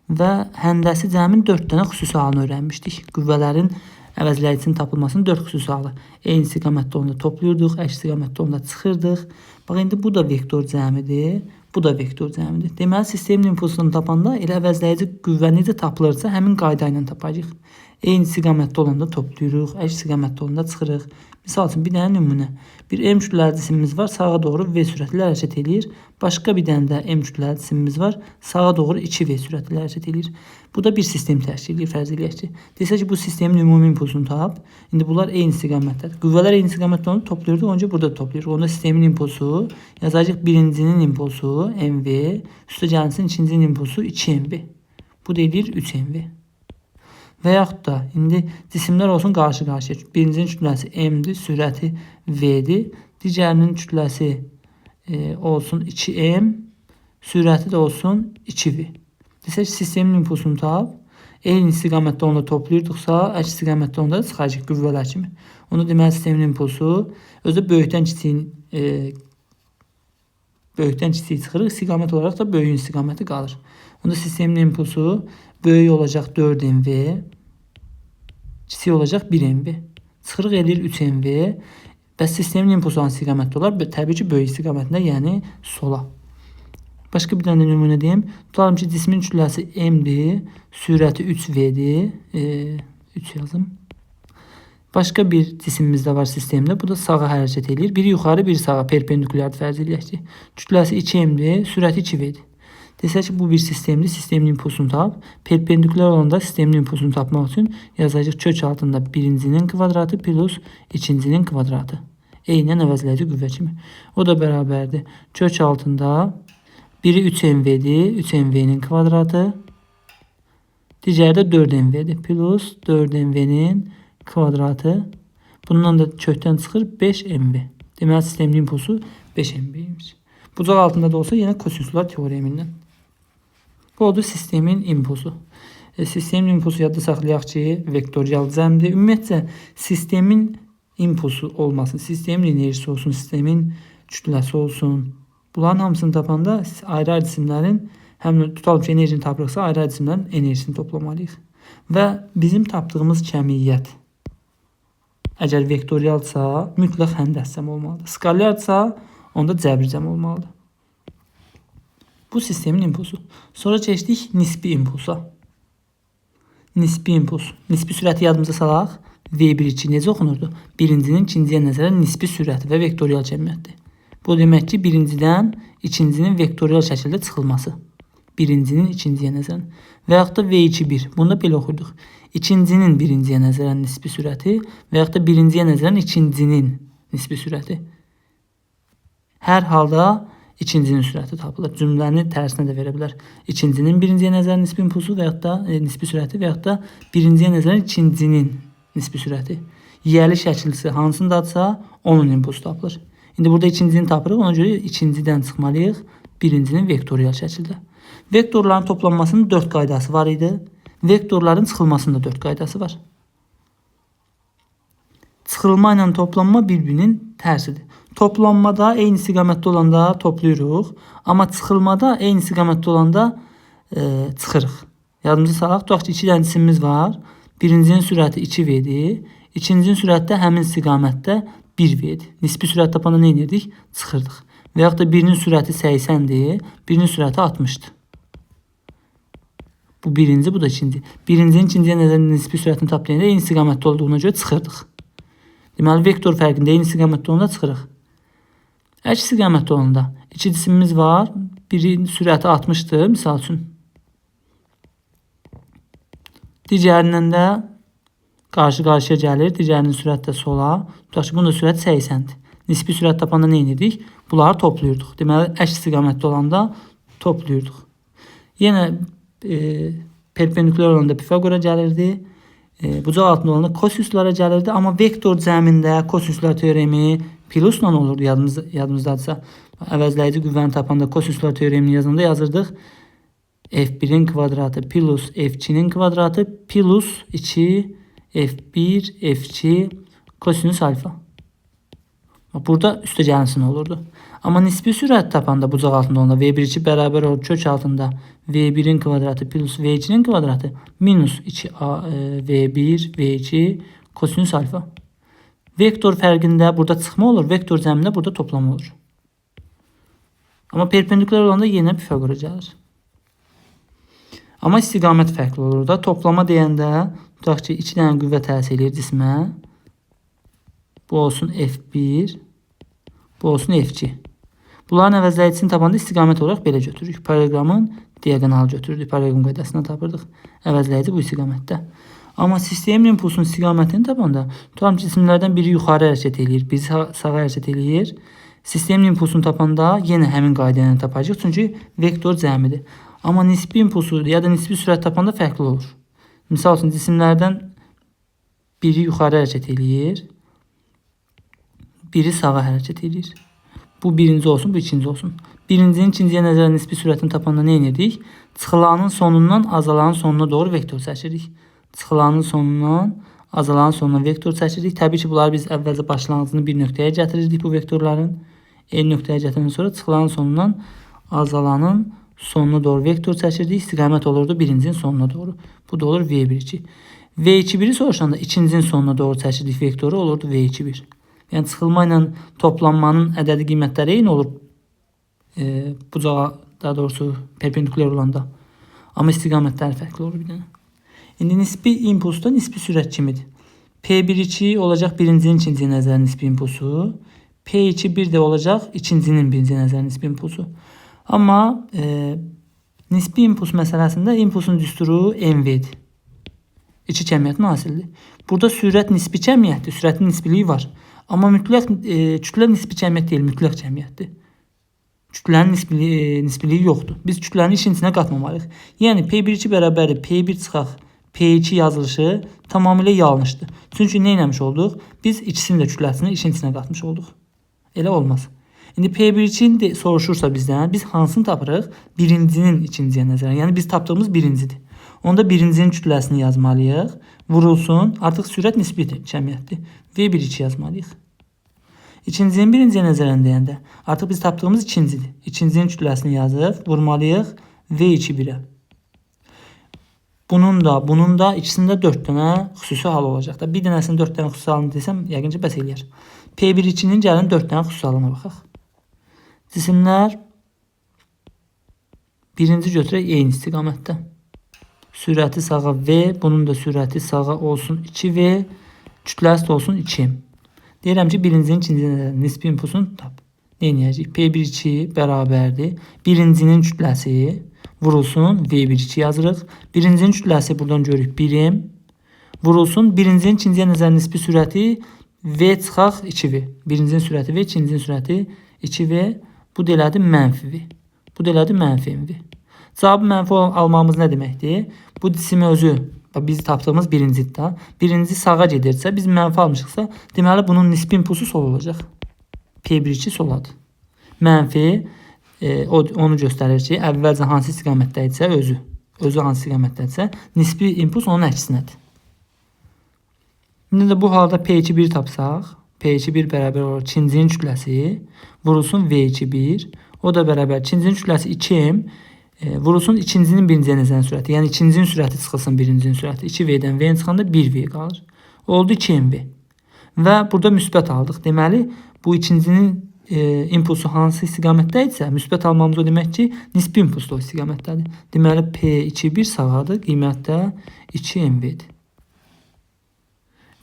Və həndəsi cəmin 4 dənə xüsusi halını öyrənmişdik. Qüvvələrin əvəzləyicisinin tapılmasının 4 xüsusi halı. Eyni istiqamətdə onda toplayırdıq, əks istiqamətdə onda çıxırdıq. Bax, indi bu da vektor cəmidir. Bu da vektor cəmidir. Deməli, sistemin impulsunu tapanda elə əvəzləyici qüvvə necə tapılırsa, həmin qayda ilə tapacağıq. Eyni istiqamətdə olanda toplayırıq, əks istiqamətdə olanda çıxırıq. Misal üçün bir dənə nümunə. Bir M kütləli cisimimiz var, sağa doğru V sürətlə hərəkət eləyir. Başqa bir dənə də M kütləli cisimimiz var, sağa doğru 2V sürətlə hərəkət eləyir. Bu da bir sistem təşkil edir, fərz eləyək ki. Desək ki, bu sistemin ümumi impulsunu tap. İndi bunlar eyni istiqamətdədir. Qüvvələr eyni istiqamətdə onu toplayırdı, onca burada toplayır. Onda sistemin impulsu, yazacaq birincinin impulsu mv, üstə gəlsin ikincinin impulsu 2mv. Bu da edir 3mv. Və yaxud da indi cisimlər olsun qarşı-qarşıya. Birincinin kütləsi m-dir, sürəti v-dir. Digərinin kütləsi olsun 2m, sürəti də olsun 2v. Desək sistemin impulsunu tap. Eyni istiqamətdə onda toplayırdıqsa, əks istiqamətdə onda çıxacaq qüvvələr kimi. Onu deməli sistemin impulsu özü böyükdən kiçiyi çıxırıq. İstiqamət olaraq da böyüyün istiqaməti qalır. Onda sistemin impulsu böyük olacaq 4mv, kiçik olacaq 1mv. Çıxırıq edir 3mv. Və sistemin impulsu hansı istiqamətdə olar? Təbii ki, böyük istiqamətində, yəni sola. Başqa bir dənə nümunə deyim. Tutalım ki, cismin kütləsi m-dir, sürəti 3v-dir. 3 yazım. Başqa bir cisimimiz də var sistemdə. Bu da sağa hərəkət edir. Biri yuxarı, biri sağa perpendikulyardır, fərz eləyək ki. Kütləsi 2m-dir, sürəti 2v-dir. Desək ki, bu bir sistemdir. Sistemin impulsunu tap. Perpendikulyar olanda sistemin impulsunu tapmaq üçün yazacaq kök altında birincinin kvadratı plus ikincinin kvadratı. Eynən əvəzləyici qüvvə kimi. O da bərabərdir. Kök altında biri 3mv-dir, 3mv-nin kvadratı. Digəri də 4mv-dir. Plus 4mv-nin kvadratı. Bundan da kökdən çıxır 5mv. Deməli, sistemin impulsu 5mv-ymiş. Bucaq altında da olsa yenə kosinuslar teoremindən. Bu oldu sistemin impulsu. Sistemin impulsu yadda saxlayaq ki, vektorial cəmdir. Ümumiyyətcə, sistemin impulsu olmasın, sistemin enerjisi olsun, sistemin kütləsi olsun. Bunların hamısını tapanda ayrı-ayrı cisimlərin, həm tutalım ki, enerjini tapırıqsa, ayrı-ayrı cisimlərin enerjisini toplamalıyıq. Və bizim tapdığımız kəmiyyət əgər vektorialsa, mütləq həndəscəm olmalıdır. Skalyarsa, onda cəbircəm olmalıdır. Bu sistemin impulsu. Sonra keçdik nisbi impulsa. Nisbi impuls. Nisbi sürəti yadımıza salaq. V1-2 necə oxunurdu? Birincinin ikinciyə nəzərən nisbi sürəti və vektorial cəmiyyətdir. Bu demək ki, birincidən ikincinin vektorial şəkildə çıxılması. Birincinin ikinciyə nəzərən. Və yaxud da V2-1. Bunda belə oxuyurduq. İkincinin birinciyə nəzərən nisbi sürəti və yaxud da birinciyə nəzərən ikincinin nisbi sürəti. Hər halda ikincinin sürəti tapılır. Cümləni tərsinə də verə bilər. İkincinin birinciyə nəzərən nisbi impulsu və yaxud da nisbi sürəti və yaxud da birinciyə nəzərən ikincinin nisbi sürəti. Yiyəli şəkilsi hansındadırsa onun impulsu tapılır. İndi burada ikincini tapırıq. Ona görə ikincidən çıxmalıyıq birincinin vektorial şəkildə. Vektorların toplanmasının 4 qaydası var idi. Vektorların çıxılmasının da 4 qaydası var. Çıxılma ilə toplanma bir-birinin tərsidir. Toplanmada eyni istiqamətdə olanda toplayırıq. Amma çıxılmada eyni istiqamətdə olanda çıxırıq. Yadımıza salaq. Tutaq ki, 2 dənə cisimimiz var. Birincinin sürəti 2v-dir. İkincinin sürəti də həmin istiqamətdə 1v-dir. Nisbi sürət tapanda nə edirdik? Çıxırdıq. Və yaxud da birinin sürəti 80-dir, birinin sürəti 60-dır. Bu birinci, bu da ikinci. Birincinin ikinciyə nəzərən nisbi sürətini taplayanda eyni istiqamətdə olduğuna görə çıxırdıq. Deməli, vektor fərqində eyni istiqamətdə olanda çıxırıq. Əks istiqamətdə olanda 2 cisimimiz var. Birinin sürəti 60-dır, misal üçün. Digərindən də qarşı-qarşıya gəlir. Digərinin sürəti də sola. Tutaq ki, bunun da sürəti 80-dir. Nisbi sürət tapanda nə edirdik? Bunları toplayırdıq. Deməli, əks istiqamətdə olanda toplayırdıq. Yenə perpendikulyar olanda Pifagora gəlirdi. Bucaq altında olanda kosinuslara gəlirdi. Amma vektor cəmində kosinuslar teoremi plusla olurdu, yadımızdadırsa. Əvəzləyici qüvvəni tapanda kosinuslar teoremini yazanda yazırdıq. F1-in kvadratı plus F2-nin kvadratı plus 2 F1, F2 kosinus alfa. Burada üstə gəlinsin olurdu. Amma nisbi sürət tapanda bucaq altında olanda V1-2 bərabər olur kök altında V1-in kvadratı plus V2-nin kvadratı minus 2A V1, V2 kosinus alfa. Vektor fərqində burada çıxma olur, vektor cəmində burada toplama olur. Amma perpendikulyar olanda yenə Pifagora gəlir. Amma istiqamət fərqli olur da. Toplama deyəndə tutaq ki, 2 dənə qüvvə təsir edir cismə. Bu olsun F1. Bu olsun F2. Bunların əvəzləyicisini tapanda istiqamət olaraq belə götürürük. Paralleloqramın diagonalı götürürdük. Paralleloqram qaydasına tapırdıq. Əvəzləyici bu istiqamətdə. Amma sistemin impulsunun istiqamətini tapanda tutalım ki, cisimlərdən biri yuxarı hərəkət eləyir, biri sağa hərəkət eləyir. Sistemin impulsunu tapanda yenə həmin qayda ilə tapacağıq. Çünki vektor cəmidir. Amma nisbi impulsu ya da nisbi sürət tapanda fərqli olur. Misal üçün cisimlərdən biri yuxarı hərəkət eləyir, biri sağa hərəkət eləyir. Bu birinci olsun, bu ikinci olsun. Birincinin ikinciyə nəzərən nisbi sürətini tapanda nə edirdik? Çıxılanın sonundan azalanın sonuna doğru vektor çəkirik. Çıxılanın sonundan azalanın sonuna vektor çəkirik. Təbii ki, bunları biz əvvəlcə başlanğıcını bir nöqtəyə gətirirdik bu vektorların. Nöqtəyə gətirəndən sonra çıxılanın sonundan azalanın sonuna doğru vektor çəkirdik. İstiqamət olurdu birincinin sonuna doğru. Bu da olur V1-2. V2-1-i soruşanda ikincinin sonuna doğru çəkirdik vektoru, olurdu V2-1. Yəni çıxılma ilə toplanmanın ədədi qiymətləri eyni olur. Bucağa, daha doğrusu perpendikulyar olanda. Amma istiqamətləri fərqli olur bir dənə. İndi nisbi impulsda nisbi sürət kimidir? P1-2 olacaq birincinin ikinciyə nəzərən nisbi impulsu. P2-1 də olacaq ikincinin birinciyə nəzərən nisbi impulsu. Amma nisbi impuls məsələsində impulsun düsturu MV-dir. İki kəmiyyətin hasildir. Burada sürət nisbi kəmiyyətdir, sürətin nisbiliyi var. Amma mütləq kütlə nisbi kəmiyyət deyil, mütləq kəmiyyətdir. Kütlənin nisbiliyi yoxdur. Biz kütlənin işin içinə qatmamalıyıq. Yəni P1-2 bərabərdir P1 çıxaq P2 yazılışı tamamilə yanlışdır. Çünki nə etmiş olduq? Biz ikisinin də kütləsini işin içinə qatmış olduq. Elə olmaz. İndi P1-2-ni də soruşursa bizdən, biz hansını tapırıq? Birincinin ikinciyə nəzərən. Yəni biz tapdığımız birincidir. Onda birincinin kütləsini yazmalıyıq. Vurulsun. Artıq sürət nisbi kəmiyyətdir. V1-2 yazmalıyıq. İkincinin birinciyə nəzərən deyəndə artıq biz tapdığımız ikincidir. İkincinin kütləsini yazıb vurmalıyıq V2-1-ə. Bunun da ikisində 4 dənə xüsusi hal olacaq da. Bir dənəsinin 4 dənə xüsusi halını desəm, yəqincə bəs eləyər. P1-2-nin gəlin 4 dənə xüsusi halına baxaq. Cisimlər birinci götürək eyni istiqamətdə. Sürəti sağa V, bunun da sürəti sağa olsun 2V, kütləsi də olsun 2M. Deyirəm ki, birincinin ikincinin nisbi impulsunu tap. Nə edəcəyik? P1-2 bərabərdir. Birincinin kütləsi vurulsun V1-2 yazırıq. Birincinin kütləsi buradan görürük 1M. Vurulsun birincinin ikinciyə nəzərən nisbi sürəti V çıxaq 2V. Birincinin sürəti V, ikincinin sürəti 2V. Bu da elədi mənfi V. Bu da elədi mənfi MV. Cavabı mənfi almamız nə deməkdir? Bu cismi özü, biz tapdığımız birincidir da. Birinci sağa gedirsə, biz mənfi almışıqsa, deməli bunun nisbi impulsu sol olacaq. P1-2 soladır. Mənfi onu göstərir ki, əvvəlcə hansı istiqamətdədirsə özü hansı istiqamətdədirsə, nisbi impuls onun əksinədir. İndi də bu halda P2-1 tapsaq, P2-1 bərabər olur ikincinin kütləsi, vurulsun V2-1, o da bərabər ikincinin kütləsi 2M, vurulsun ikincinin birinciyə nəzərən sürəti, yəni ikincinin sürəti çıxılsın birincinin sürəti, 2V-dən V-nin çıxanda 1V qalır. Oldu 2MV. Və burada müsbət aldıq. Deməli, bu ikincinin impulsu hansı istiqamətdədirsə, müsbət almamız o demək ki, nisbi impuls da o istiqamətdədir. Deməli, P2-1 sağadır, qiymətdə 2MV-dir.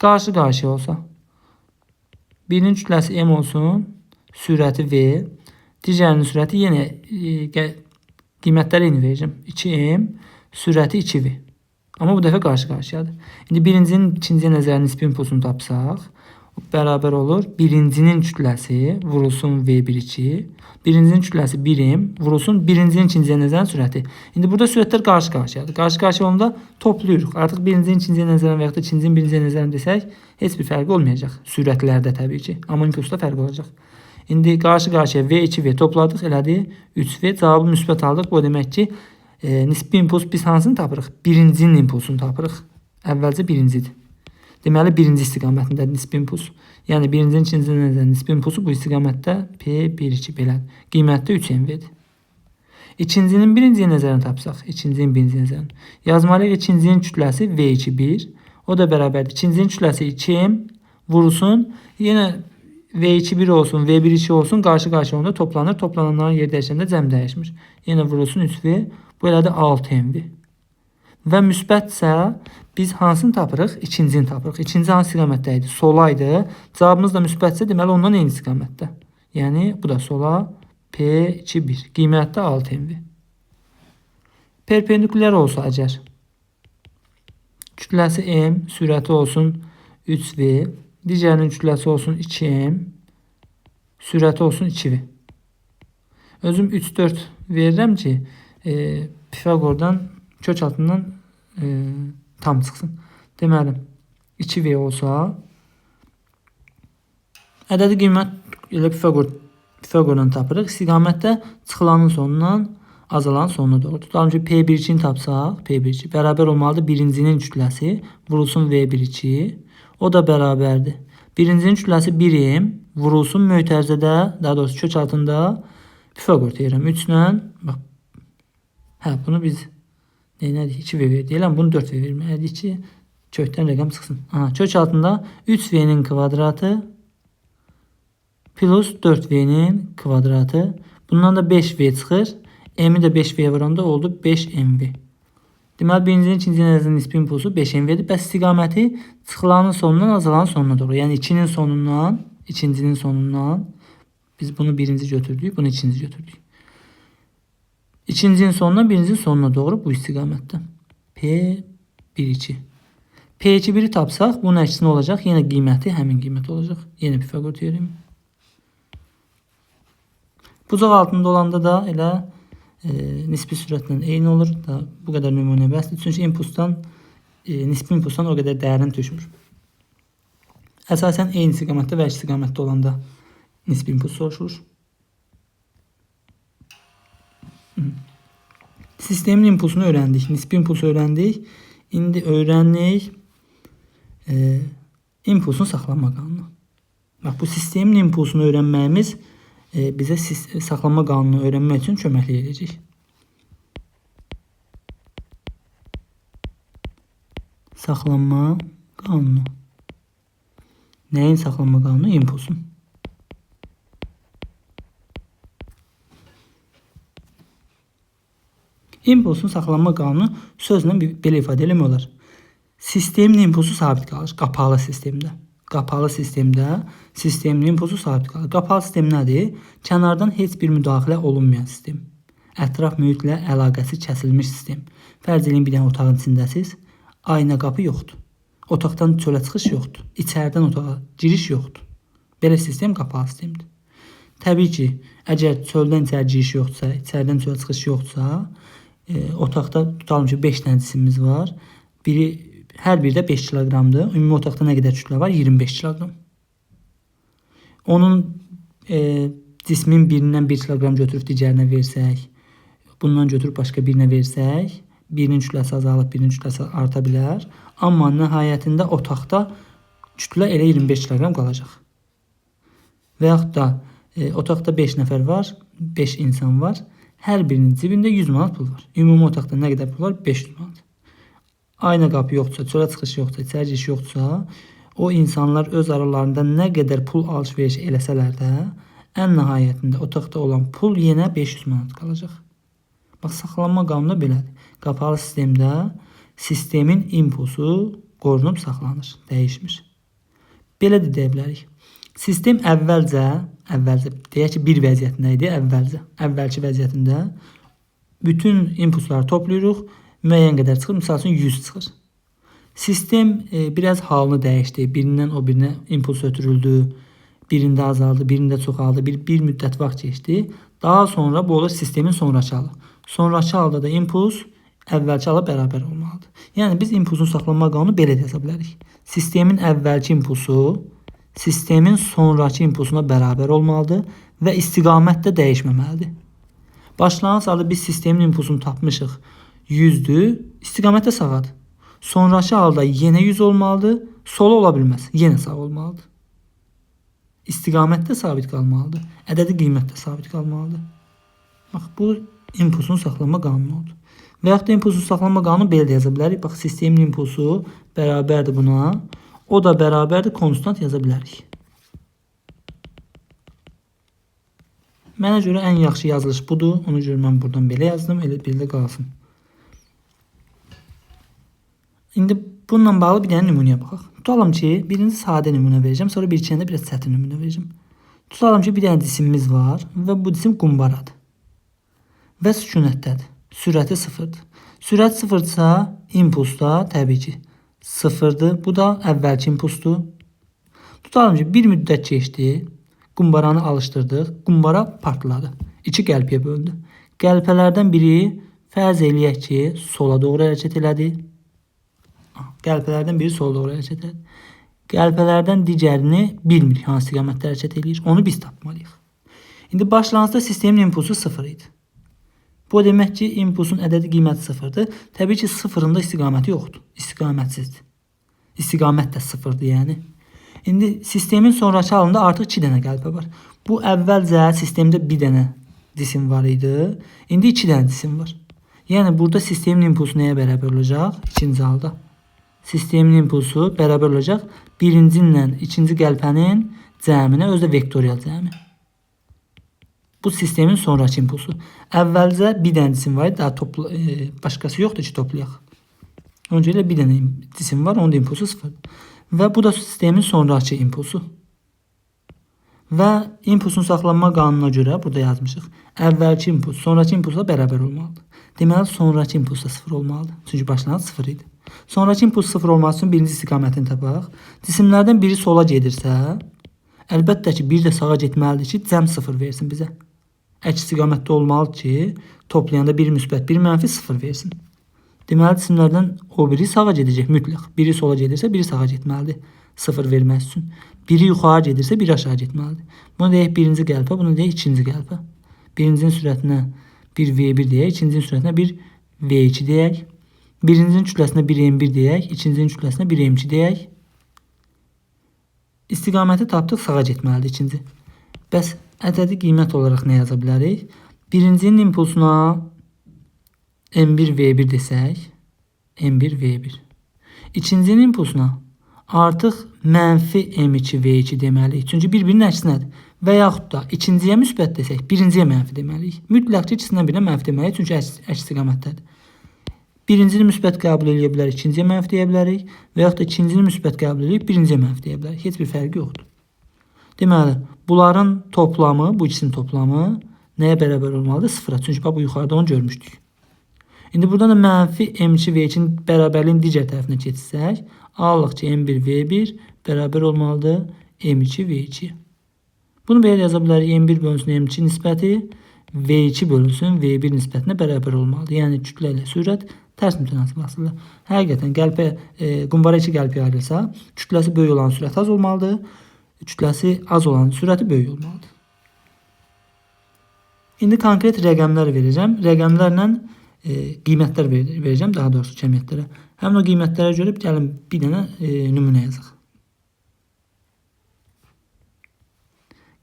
Qarşı-qarşıya olsa, birinin kütləsi M olsun, sürəti V, digərinin sürəti yenə qiymətləri eyni verəcəm. 2M, sürəti 2V. Amma bu dəfə qarşı-qarşıyadır. İndi birincinin ikinciyə nəzərən nisbi impulsunu tapsaq, bərabər olur birincinin kütləsi vurulsun V1-2, birincinin kütləsi 1M, vurulsun birincinin ikinciyə nəzərən sürəti. İndi burada sürətlər qarşı-qarşıyadır. Qarşı-qarşıya olanda toplayırıq. Artıq birincinin ikinciyə nəzərən və ya da ikincinin birinciyə nəzərən desək, heç bir fərqi olmayacaq. Sürətlərdə təbii ki. Amma impulsda fərq olacaq. İndi qarşı-qarşıya V2V topladıq, elədi 3V. Cavabı müsbət aldıq. Bu demək ki, nisbi impuls biz hansını tapırıq? Birincinin impulsunu tapırıq. Əvvəlcə birincidir. Deməli, birinci istiqamətində nisbi impuls. Yəni, birincinin ikincinin nəzərən nisbi impulsu bu istiqamətdə P1-2 belədir. Qiymətdə 3MV-dir. İkincinin birinciyə nəzərən tapsaq, ikincinin birinciyə nəzərən. Yazmalıyıq ikincinin kütləsi V2-1. O da bərabərdir. İkincinin kütləsi 2M vurulsun. Yenə V2-1 olsun, V1-2 olsun, qarşı-qarşıya onda toplanır. Toplananların yer dəyişəndə cəm dəyişmir. Yenə vurulsun 3V. Bu elədir 6MV. və müsbətsə biz hansını tapırıq? İkincini tapırıq. İkinci hansı istiqamətdə idi? Sola idi. Cavabımız da müsbətsə, deməli ondan eyni istiqamətdə. Yəni bu da sola P2,1. Qiymət də 6 MV. Perpendikulyar olsa əgər kütləsi M, sürəti olsun 3V, digərinin kütləsi olsun 2M, sürəti olsun 2V. Özüm 3-4 verirəm ki, Pifagordan kök altından tam çıxsın. Deməli, 2V olsa, ədədi qiymət elə Pifagordan tapırıq. İstiqamətdə çıxılanın sonundan azalan sonuna doğru. Tutalım ki, P1-2-ni tapsaq, P1-2 bərabər olmalıdır birincinin kütləsi vurulsun V1-2. O da bərabərdir. Birincinin kütləsi 1M vurulsun mötərizədə, daha doğrusu kök altında Pifagor teoremi 3 ilə, bax, bunu biz nədir? 2V deyiləm, bunu 4V verməliydik ki, kökdən rəqəm çıxsın. Kök altında 3V'nin kvadratı plus 4V'nin kvadratı. Bundan da 5V çıxır. M'i də 5V'yə vuranda oldu 5MV. Deməli, birincinin ikincinin ərəzinin nisbi impulsu 5MV'dir. Bəs istiqaməti çıxılanın sonundan azalanın sonuna doğru. Yəni 2-nin sonundan, ikincinin sonundan biz bunu birinci götürdük, bunu ikinci götürdük. İkincinin sonundan birincinin sonuna doğru bu istiqamətdə. P1,2. P2,1'i tapsaq, bunun əksini olacaq. Yenə qiyməti həmin qiymət olacaq. Yenə Pifagor teoremi. Bucaq altında olanda da elə nisbi sürətlə eyni olur. Bu qədər nümunə bəsdir. Çünki nisbi impulsdan o qədər dərin düşmür. Əsasən eyni istiqamətdə və istiqamətdə olanda nisbi impuls soruşulur. Sistemin impulsunu öyrəndik. Nisbi impulsu öyrəndik. İndi öyrəndik impulsun saxlanma qanunu. Bax, bu sistemin impulsunu öyrənməyimiz bizə saxlanma qanunu öyrənmək üçün köməklik edəcək. Saxlanma qanunu. Nəyin saxlanma qanunu? İmpulsun. İmpulsun saxlanma qanunu sözlə belə ifadə eləmək olar. Sistemin impulsu sabit qalır qapalı sistemdə. Qapalı sistemdə sistemin impulsu sabit qalır. Qapalı sistem nədir? Kənardan heç bir müdaxilə olunmayan sistem. Ətraf mühitlə əlaqəsi kəsilmiş sistem. Fərz edin, bir dənə otağın içindəsiz. Ayna qapı yoxdur. Otaqdan çölə çıxış yoxdur. İçəridən otağa giriş yoxdur. Belə sistem qapalı sistemdir. Təbii ki, əgər çöldən içəri giriş yoxdursa, içəridən çölə çıxış yoxdursa, otaqda tutalım ki, 5 dənə cisimimiz var. Hər biri də 5 kiloqramdır. Ümumi otaqda nə qədər kütlə var? 25 kiloqram. Onun cismin birindən 1 kiloqram götürüb digərinə versək, bundan götürüb başqa birinə versək, birinin kütləsi azalıb, birinin kütləsi arta bilər. Amma nəhayətində otaqda kütlə elə 25 kiloqram qalacaq. Və yaxud da otaqda 5 nəfər var, 5 insan var. Hər birinin cibində 100 manat pul var. Ümumi otaqda nə qədər pul var? 500 manat. Ayna qapı yoxdursa, çölə çıxış yoxdursa, içəri giriş yoxdursa, o insanlar öz aralarında nə qədər pul alış-veriş eləsələr də, ən nəhayətində otaqda olan pul yenə 500 manat qalacaq. Bax, saxlanma qanunu belədir. Qapalı sistemdə sistemin impulsu qorunub saxlanır, dəyişmir. Belə də deyə bilərik. Sistem əvvəlcə deyək ki, bir vəziyyətində idi, əvvəlki vəziyyətində bütün impulsları toplayırıq, müəyyən qədər çıxır, misal üçün 100 çıxır. Sistem biraz halını dəyişdi, birindən o birinə impuls ötürüldü, birində azaldı, birində çoxaldı, bir müddət vaxt keçdi. Daha sonra bu olur sistemin sonrakı halı. Sonrakı halda da impuls əvvəlki hala bərabər olmalıdır. Yəni biz impulsun saxlanma qanunu belə də yaza bilərik. Sistemin əvvəlki impulsu sistemin sonrakı impulsuna bərabər olmalıdır və istiqamət də dəyişməməlidir. Başlanğıc halda biz sistemin impulsunu tapmışıq 100'dür, istiqamət də sağadır. Sonrakı halda yenə 100 olmalıdır, sola ola bilməz, yenə sağ olmalıdır. İstiqamət də sabit qalmalıdır, ədədi qiymət də sabit qalmalıdır. Bax, bu impulsun saxlanma qanunudur. Və yaxud da impulsun saxlanma qanunu belə də yaza bilərik. Bax, sistemin impulsu bərabərdir buna, o da bərabərdir konstant yaza bilərik. Mənə görə ən yaxşı yazılış budur. Ona görə mən buradan belə yazdım. Elə belə qalsın. İndi bununla bağlı bir dənə nümunəyə baxaq. Tutalım ki, birinci sadə nümunə verəcəm, sonra bir içində biraz çətin nümunə verəcəm. Tutalım ki, bir dənə cisimimiz var və bu cisim qumbaradır və sükunətdədir. Sürəti sıfırdır. Sürət sıfırdırsa, impuls da təbii ki sıfırdır. Bu da əvvəlki impulsdur. Tutalım ki, bir müddət keçdi, qumbaranı alışdırdıq, qumbara partladı. İki qəlpəyə böldü. Qəlpələrdən biri fərz eləyək ki, sola doğru hərəkət elədi. Qəlpələrdən biri sola doğru hərəkət edir. Qəlpələrdən digərini bilmirik hansı istiqamətdə hərəkət edir. Onu biz tapmalıyıq. İndi başlanğıcda sistemin impulsu 0 idi. Bu demək ki, impulsun ədədi qiyməti 0-dır. Təbii ki, 0-ın da istiqaməti yoxdur. İstiqamətsizdir. İstiqamət də 0-dır yəni. İndi sistemin sonrakı halında artıq 2 dənə qəlpə var. Bu əvvəlcə sistemdə bir dənə cisim var idi. İndi 2 dənə cisim var. Yəni burada sistemin impulsu nəyə bərabər olacaq? İkinci halda. Sistemin impulsu bərabər olacaq birinci ilə ikinci qəlpənin cəminə, özü də vektorial cəmi. Bu sistemin sonrakı impulsu. Əvvəlcə bir dənə cisim var, daha başqası yoxdur ki, toplayaq. Öncəliklə bir dənə cisim var, onun da impulsu 0-dır. Və bu da sistemin sonrakı impulsu. Və impulsun saxlanma qanununa görə burada yazmışıq. Əvvəlki impuls sonrakı impulsla bərabər olmalıdır. Deməli, sonrakı impuls da 0 olmalıdır. Çünki başlanğıc 0 idi. Sonrakı impuls 0 olması üçün birinci istiqamətini tapaq. Cisimlərdən biri sola gedirsə, əlbəttə ki, biri də sağa getməlidir ki, cəm 0 versin bizə. Əks istiqamətdə olmalıdır ki, toplayanda biri müsbət, biri mənfi 0 versin. Deməli, cisimlərdən o biri sağa gedəcək mütləq. Biri sola gedirsə, biri sağa getməlidir 0 vermək üçün. Biri yuxarı gedirsə, biri aşağı getməlidir. Bunu deyək birinci qəlpə, bunu deyək ikinci qəlpə. Birincinin sürətinə 1v1 deyək, ikincinin sürətinə 1v2 deyək. Birincinin kütləsinə 1m1 deyək, ikincinin kütləsinə 1m2 deyək. İstiqaməti tapdıq, sağa getməlidir ikinci. Bəs ədədi qiymət olaraq nə yaza bilərik? Birincinin impulsuna m1v1 desək, m1v1. İkincinin impulsuna artıq mənfi m2v2 deməliyik. Çünki bir-birinin əksinədir. Və yaxud da ikinciyə müsbət desək, birinciyə mənfi deməliyik. Mütləq ki, ikisindən birinə mənfi deməliyik, çünki əks istiqamətdədir. Birincini müsbət qəbul edə bilərik, ikinciyə mənfi deyə bilərik və yaxud da ikincini müsbət qəbul edib birinciyə mənfi deyə bilərik. Heç bir fərqi yoxdur. Deməli, bunların toplamı, bu ikisinin toplamı nəyə bərabər olmalıdır? 0-a. Çünki bu yuxarıda onu görmüşdük. İndi buradan da mənfi m2v2-nin bərabərliyin digər tərəfinə keçsək, alırıq ki, m1v1 bərabər olmalıdır m2v2. Bunu belə yaza bilərik. M1 bölünsün m2 nisbəti v2 bölünsün v1 nisbətinə bərabər olmalıdır. Yəni kütlə ilə sürət tərs mütənasib asılır. Həqiqətən qəlpə, qumbara 2 qəlpəyə ayrılsa, kütləsi böyük olan sürət az olmalıdır, kütləsi az olan sürəti böyük olmalıdır. İndi konkret rəqəmlər verəcəm. Rəqəmlərlə qiymətlər verəcəm, daha doğrusu kəmiyyətlərə. Həmin o qiymətlərə görə gəlin bir dənə nümunə yazaq.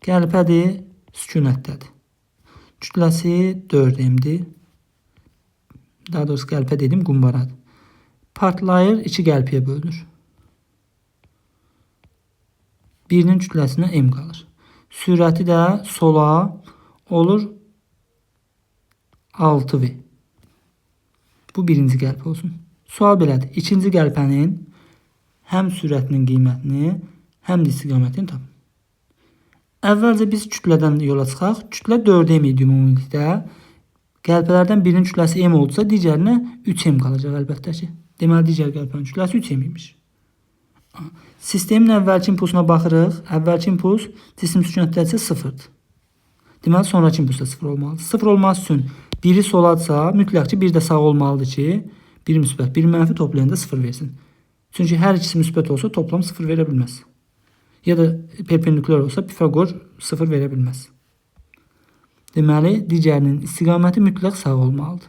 Qəlpədir, sükunətdədir. Kütləsi 4m-dir. Daha doğrusu qəlpə dedim, qumbaradır. Partlayır, 2 qəlpəyə bölünür. Birinin kütləsinə m qalır. Sürəti də sola olur 6v. Bu birinci qəlpə olsun. Sual belədir. İkinci qəlpənin həm sürətinin qiymətini, həm də istiqamətini tapın. Əvvəlcə biz kütlədən yola çıxaq. Kütlə 4m idi ümumilikdə. Qəlpələrdən birinin kütləsi m oldusa, digərinə 3m qalacaq əlbəttə ki. Deməli, digər qəlpənin kütləsi 3m imiş. Sistemin əvvəlki impulsuna baxırıq. Əvvəlki impuls cisim sükunətdədirsə 0-dır. Deməli, sonraki impuls da 0 olmalıdır. 0 olması üçün biri soladsa, mütləq ki, bir də sağ olmalıdır ki, biri müsbət, biri mənfi toplayanda 0 versin. Çünki hər ikisi müsbət olsa toplam 0 verə bilməz. Ya da perpendikular olsa Pifagor 0 verə bilməz. Deməli, digərinin istiqaməti mütləq sağ olmalıdır.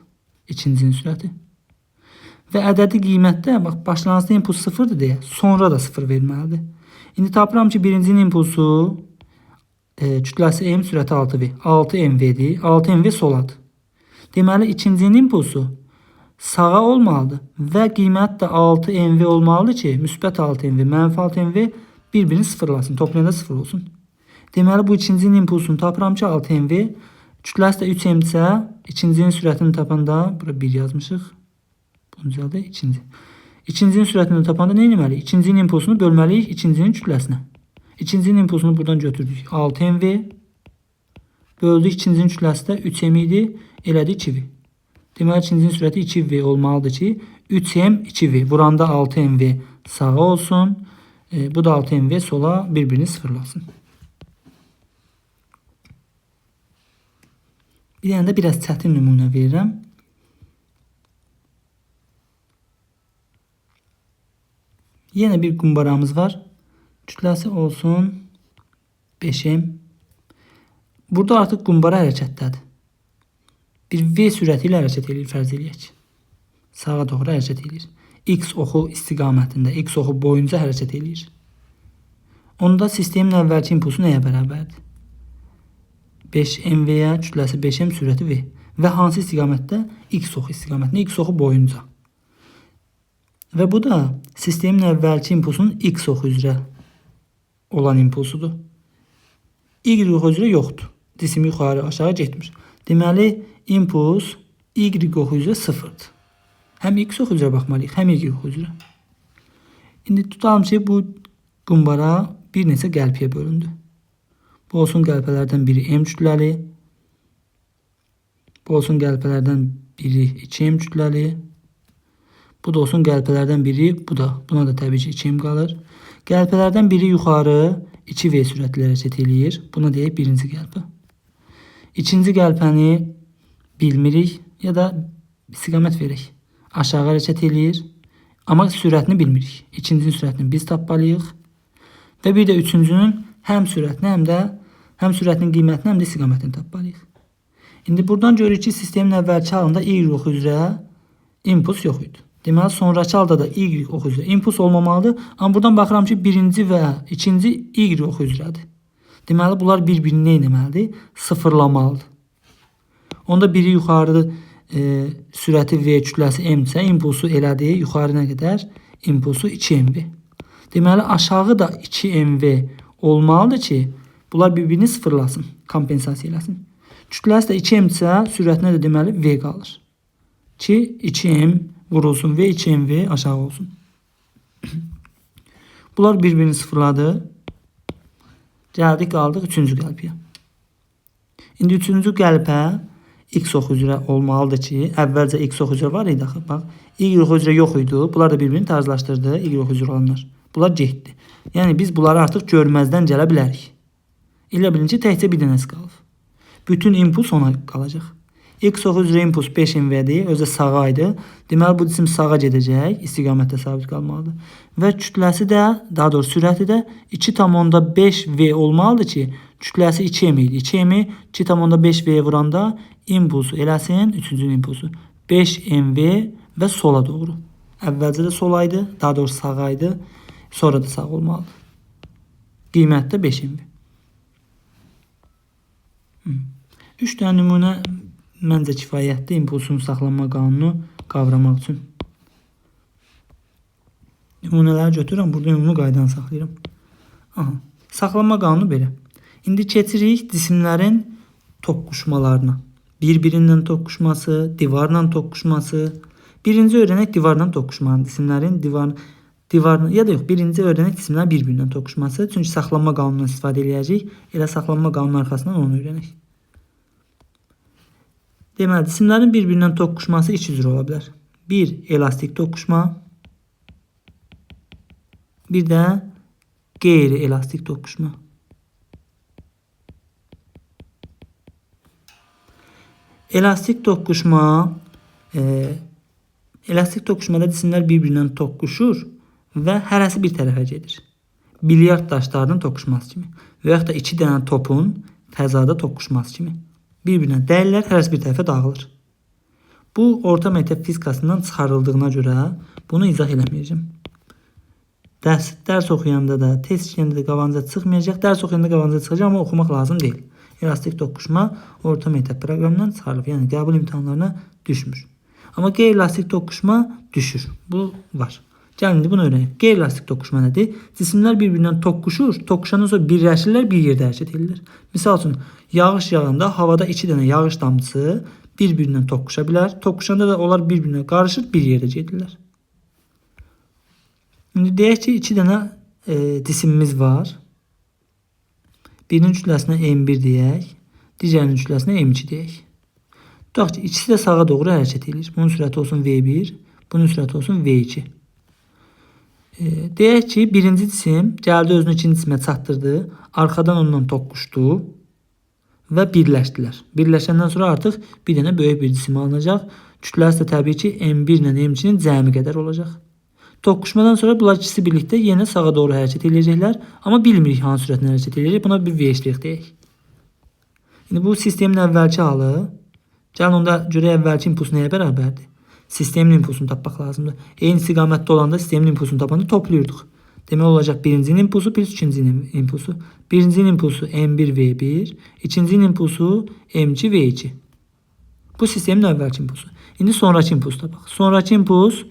İkincinin sürəti. Və ədədi qiymətdə, bax, başlanğıcda impuls 0-dır deyə, sonra da 0 verməlidir. İndi tapıram ki, birincinin impulsu kütləsi m, sürəti 6v. 6mv-dir. 6mv soladır. Deməli, ikincinin impulsu sağa olmalıdır və qiymət də 6mv olmalıdır ki, müsbət 6mv, mənfi 6mv bir-birini sıfırlasın, toplayanda 0 olsun. Deməli, bu ikincinin impulsunu tapıram ki, 6mv, kütləsi də 3m-dirsə, ikincinin sürətini tapanda, bura 1 yazmışıq, bunun üzərində ikinci. İkincinin sürətini tapanda nə etməliyik? İkincinin impulsunu bölməliyik ikincinin kütləsinə. İkincinin impulsunu buradan götürdük. 6mv böldük ikincinin kütləsi də 3m idi. Elədi 2v. Deməli ikincinin sürəti 2v olmalıdır ki 3m 2v. Vuranda 6mv sağa olsun. Bu da 6mv sola bir-birini sıfırlasın. Bir dənə də biraz çətin nümunə verirəm. Yenə bir qumbaramız var. Kütləsi olsun 5m. Burada artıq qumbara hərəkətdədir. Bir v sürəti ilə hərəkət edir, fərz eləyək. Sağa doğru hərəkət edir. X oxu istiqamətində, X oxu boyunca hərəkət edir. Onda sistemin əvvəlki impulsu nəyə bərabərdir? 5mv-yə kütləsi 5m sürəti v. Və hansı istiqamətdə? X oxu istiqamətində, X oxu boyunca. Və bu da sistemin əvvəlki impulsunun X oxu üzrə olan impulsudur. Y oxu üzrə yoxdur. Cisim yuxarı aşağı getmir. Deməli, impuls Y oxu üzrə sıfırdır. Həm X oxu üzrə baxmalıyıq, həm Y oxu üzrə. İndi tutalım ki, bu qumbara bir neçə qəlpiyə bölündü. Bu olsun qəlpələrdən biri M kütləli. Bu olsun qəlpələrdən biri 2M kütləli. Bu da olsun qəlpələrdən biri, buna da təbii ki 2M qalır. Qəlpələrdən biri yuxarı 2V sürətlə hərəkət eləyir. Buna deyək birinci qəlpə. İkinci qəlpəni bilmirik ya da istiqamət verək. Aşağı hərəkət eləyir. Amma sürətini bilmirik. İkincinin sürətini biz tapmalıyıq. Və bir də üçüncünün həm sürətini, həm sürətinin qiymətini, həm də istiqamətini tapmalıyıq. İndi buradan görürük ki, sistemin əvvəlki halında Y oxu üzrə impuls yox idi. Deməli, sonraki halda da Y oxu üzrə impuls olmamalıdır. Amma buradan baxıram ki, birinci və ikinci Y oxu üzrədir. Deməli, bunlar bir-birini nə etməlidir? Sıfırlamalıdır. Onda biri yuxarı sürəti V kütləsi M-sə, impulsu elədi. Yuxarı nə qədər? Impulsu 2mv. Deməli, aşağı da 2mv olmalıdır ki, bunlar bir-birini sıfırlasın, kompensasiya eləsin. Kütləsi də 2m-sə, sürətinə də deməli V qalır. Ki, 2m vurulsun və 2mv aşağı olsun. Bunlar bir-birini sıfırladı. Gəldik, qaldıq 3-cü qəlpiyə. İndi 3-cü qəlpə X oxu üzrə olmalıdır ki, əvvəlcə X oxu üzrə var idi axı. Bax, Y oxu üzrə yox idi. Bunlar da bir-birini tarzlaşdırdı. Y oxu üzrə olanlar. Bunlar getdi. Yəni biz bunları artıq görməzdən gələ bilərik. Elə bilin ki, təkcə bir dənəsi qalıb. Bütün impuls ona qalacaq. X oxu üzrə impuls 5mv-dir, özü sağa idi. Deməli, bu cisim sağa gedəcək, istiqamətdə sabit qalmalıdır. Və kütləsi də, daha doğrusu sürəti də 2,5v olmalıdır ki, kütləsi 2m idi. 2m 2,5v vuranda impulsu eləsin, üçüncü impulsu 5mv və sola doğru. Əvvəlcə də sola idi, daha doğrusu sağa idi, sonra da sağ olmalıdır. Qiymət də 5mv. 3 dənə nümunə məncə kifayətli impulsun saxlanma qanunu qavramaq üçün. Nümunələri götürürəm, burada ümumi qaydanı saxlayıram. Saxlanma qanunu belə. İndi keçirik cisimlərin toqquşmalarına. Bir-birindən toqquşması, divarla toqquşması. Birinci öyrənək divarla toqquşmanı. Cisimlərin divarla ya da yox, birinci öyrənək cisimlərin bir-birindən toqquşması. Çünki saxlanma qanunundan istifadə edəcəyik. Elə saxlanma qanunun arxasından onu öyrənək. Deməli, cisimlərin bir-birindən toqquşması iki cür ola bilər. Bir, elastik toqquşma. Bir də qeyri-elastik toqquşma. Elastik toqquşmada cisimlər bir-birindən toqquşur və hərəsi bir tərəfə gedir. Bilyard daşlarının toqquşması kimi və yaxud da iki dənə topun fəzada toqquşması kimi. Bir-birinə dəyirlər, hərəsi bir tərəfə dağılır. Bu, orta məktəb fizikasından çıxarıldığına görə bunu izah eləməyəcəm. Dərs oxuyanda da, test işləyəndə də qavanca çıxmayacaq. Dərs oxuyanda qavanca çıxacaq, amma oxumaq lazım deyil. Elastik toqquşma orta məktəb proqramından çıxarılıb, yəni qəbul imtahanlarına düşmür. Amma qeyri-elastik toqquşma düşür. Bu var. Gəlin, indi bunu öyrənək. Qeyri-elastik toqquşma nədir? Cisimlər bir-birindən toqquşur, toqquşandan sonra birləşirlər, bir yerdə hərəkət edirlər. Misal üçün, yağış yağanda havada iki dənə yağış damcısı bir-birindən toqquşa bilər. Toqquşanda da onlar bir-birinə qarışır, bir yerdə gedirlər. İndi deyək ki, 2 dənə cisimimiz var. Birinin kütləsinə M1 deyək, digərinin kütləsinə M2 deyək. Tutaq ki, ikisi də sağa doğru hərəkət edir. Bunun sürəti olsun V1, bunun sürəti olsun V2. Deyək ki, birinci cisim gəldi özünü ikinci cisimə çatdırdı, arxadan ondan toqquşdu və birləşdilər. Birləşəndən sonra artıq bir dənə böyük bir cisim alınacaq. Kütləsi də təbii ki, M1 ilə M2-nin cəmi qədər olacaq. Toqquşmadan sonra bunlar ikisi birlikdə yenə sağa doğru hərəkət edəcəklər, amma bilmirik hansı sürətlə hərəkət edəcək. Buna bir V eşitlik deyək. İndi bu sistemin əvvəlki halı. Gəlin onda görək əvvəlki impuls nəyə bərabərdir? Sistemin impulsunu tapmaq lazımdır. Eyni istiqamətdə olanda sistemin impulsunu tapanda toplayırdıq. Demək olacaq birincinin impulsu plus ikincinin impulsu. Birincinin impulsu M1V1, ikincinin impulsu M2V2. Bu sistemin əvvəlki impulsu. İndi sonraki impuls tapaq. Sonraki impuls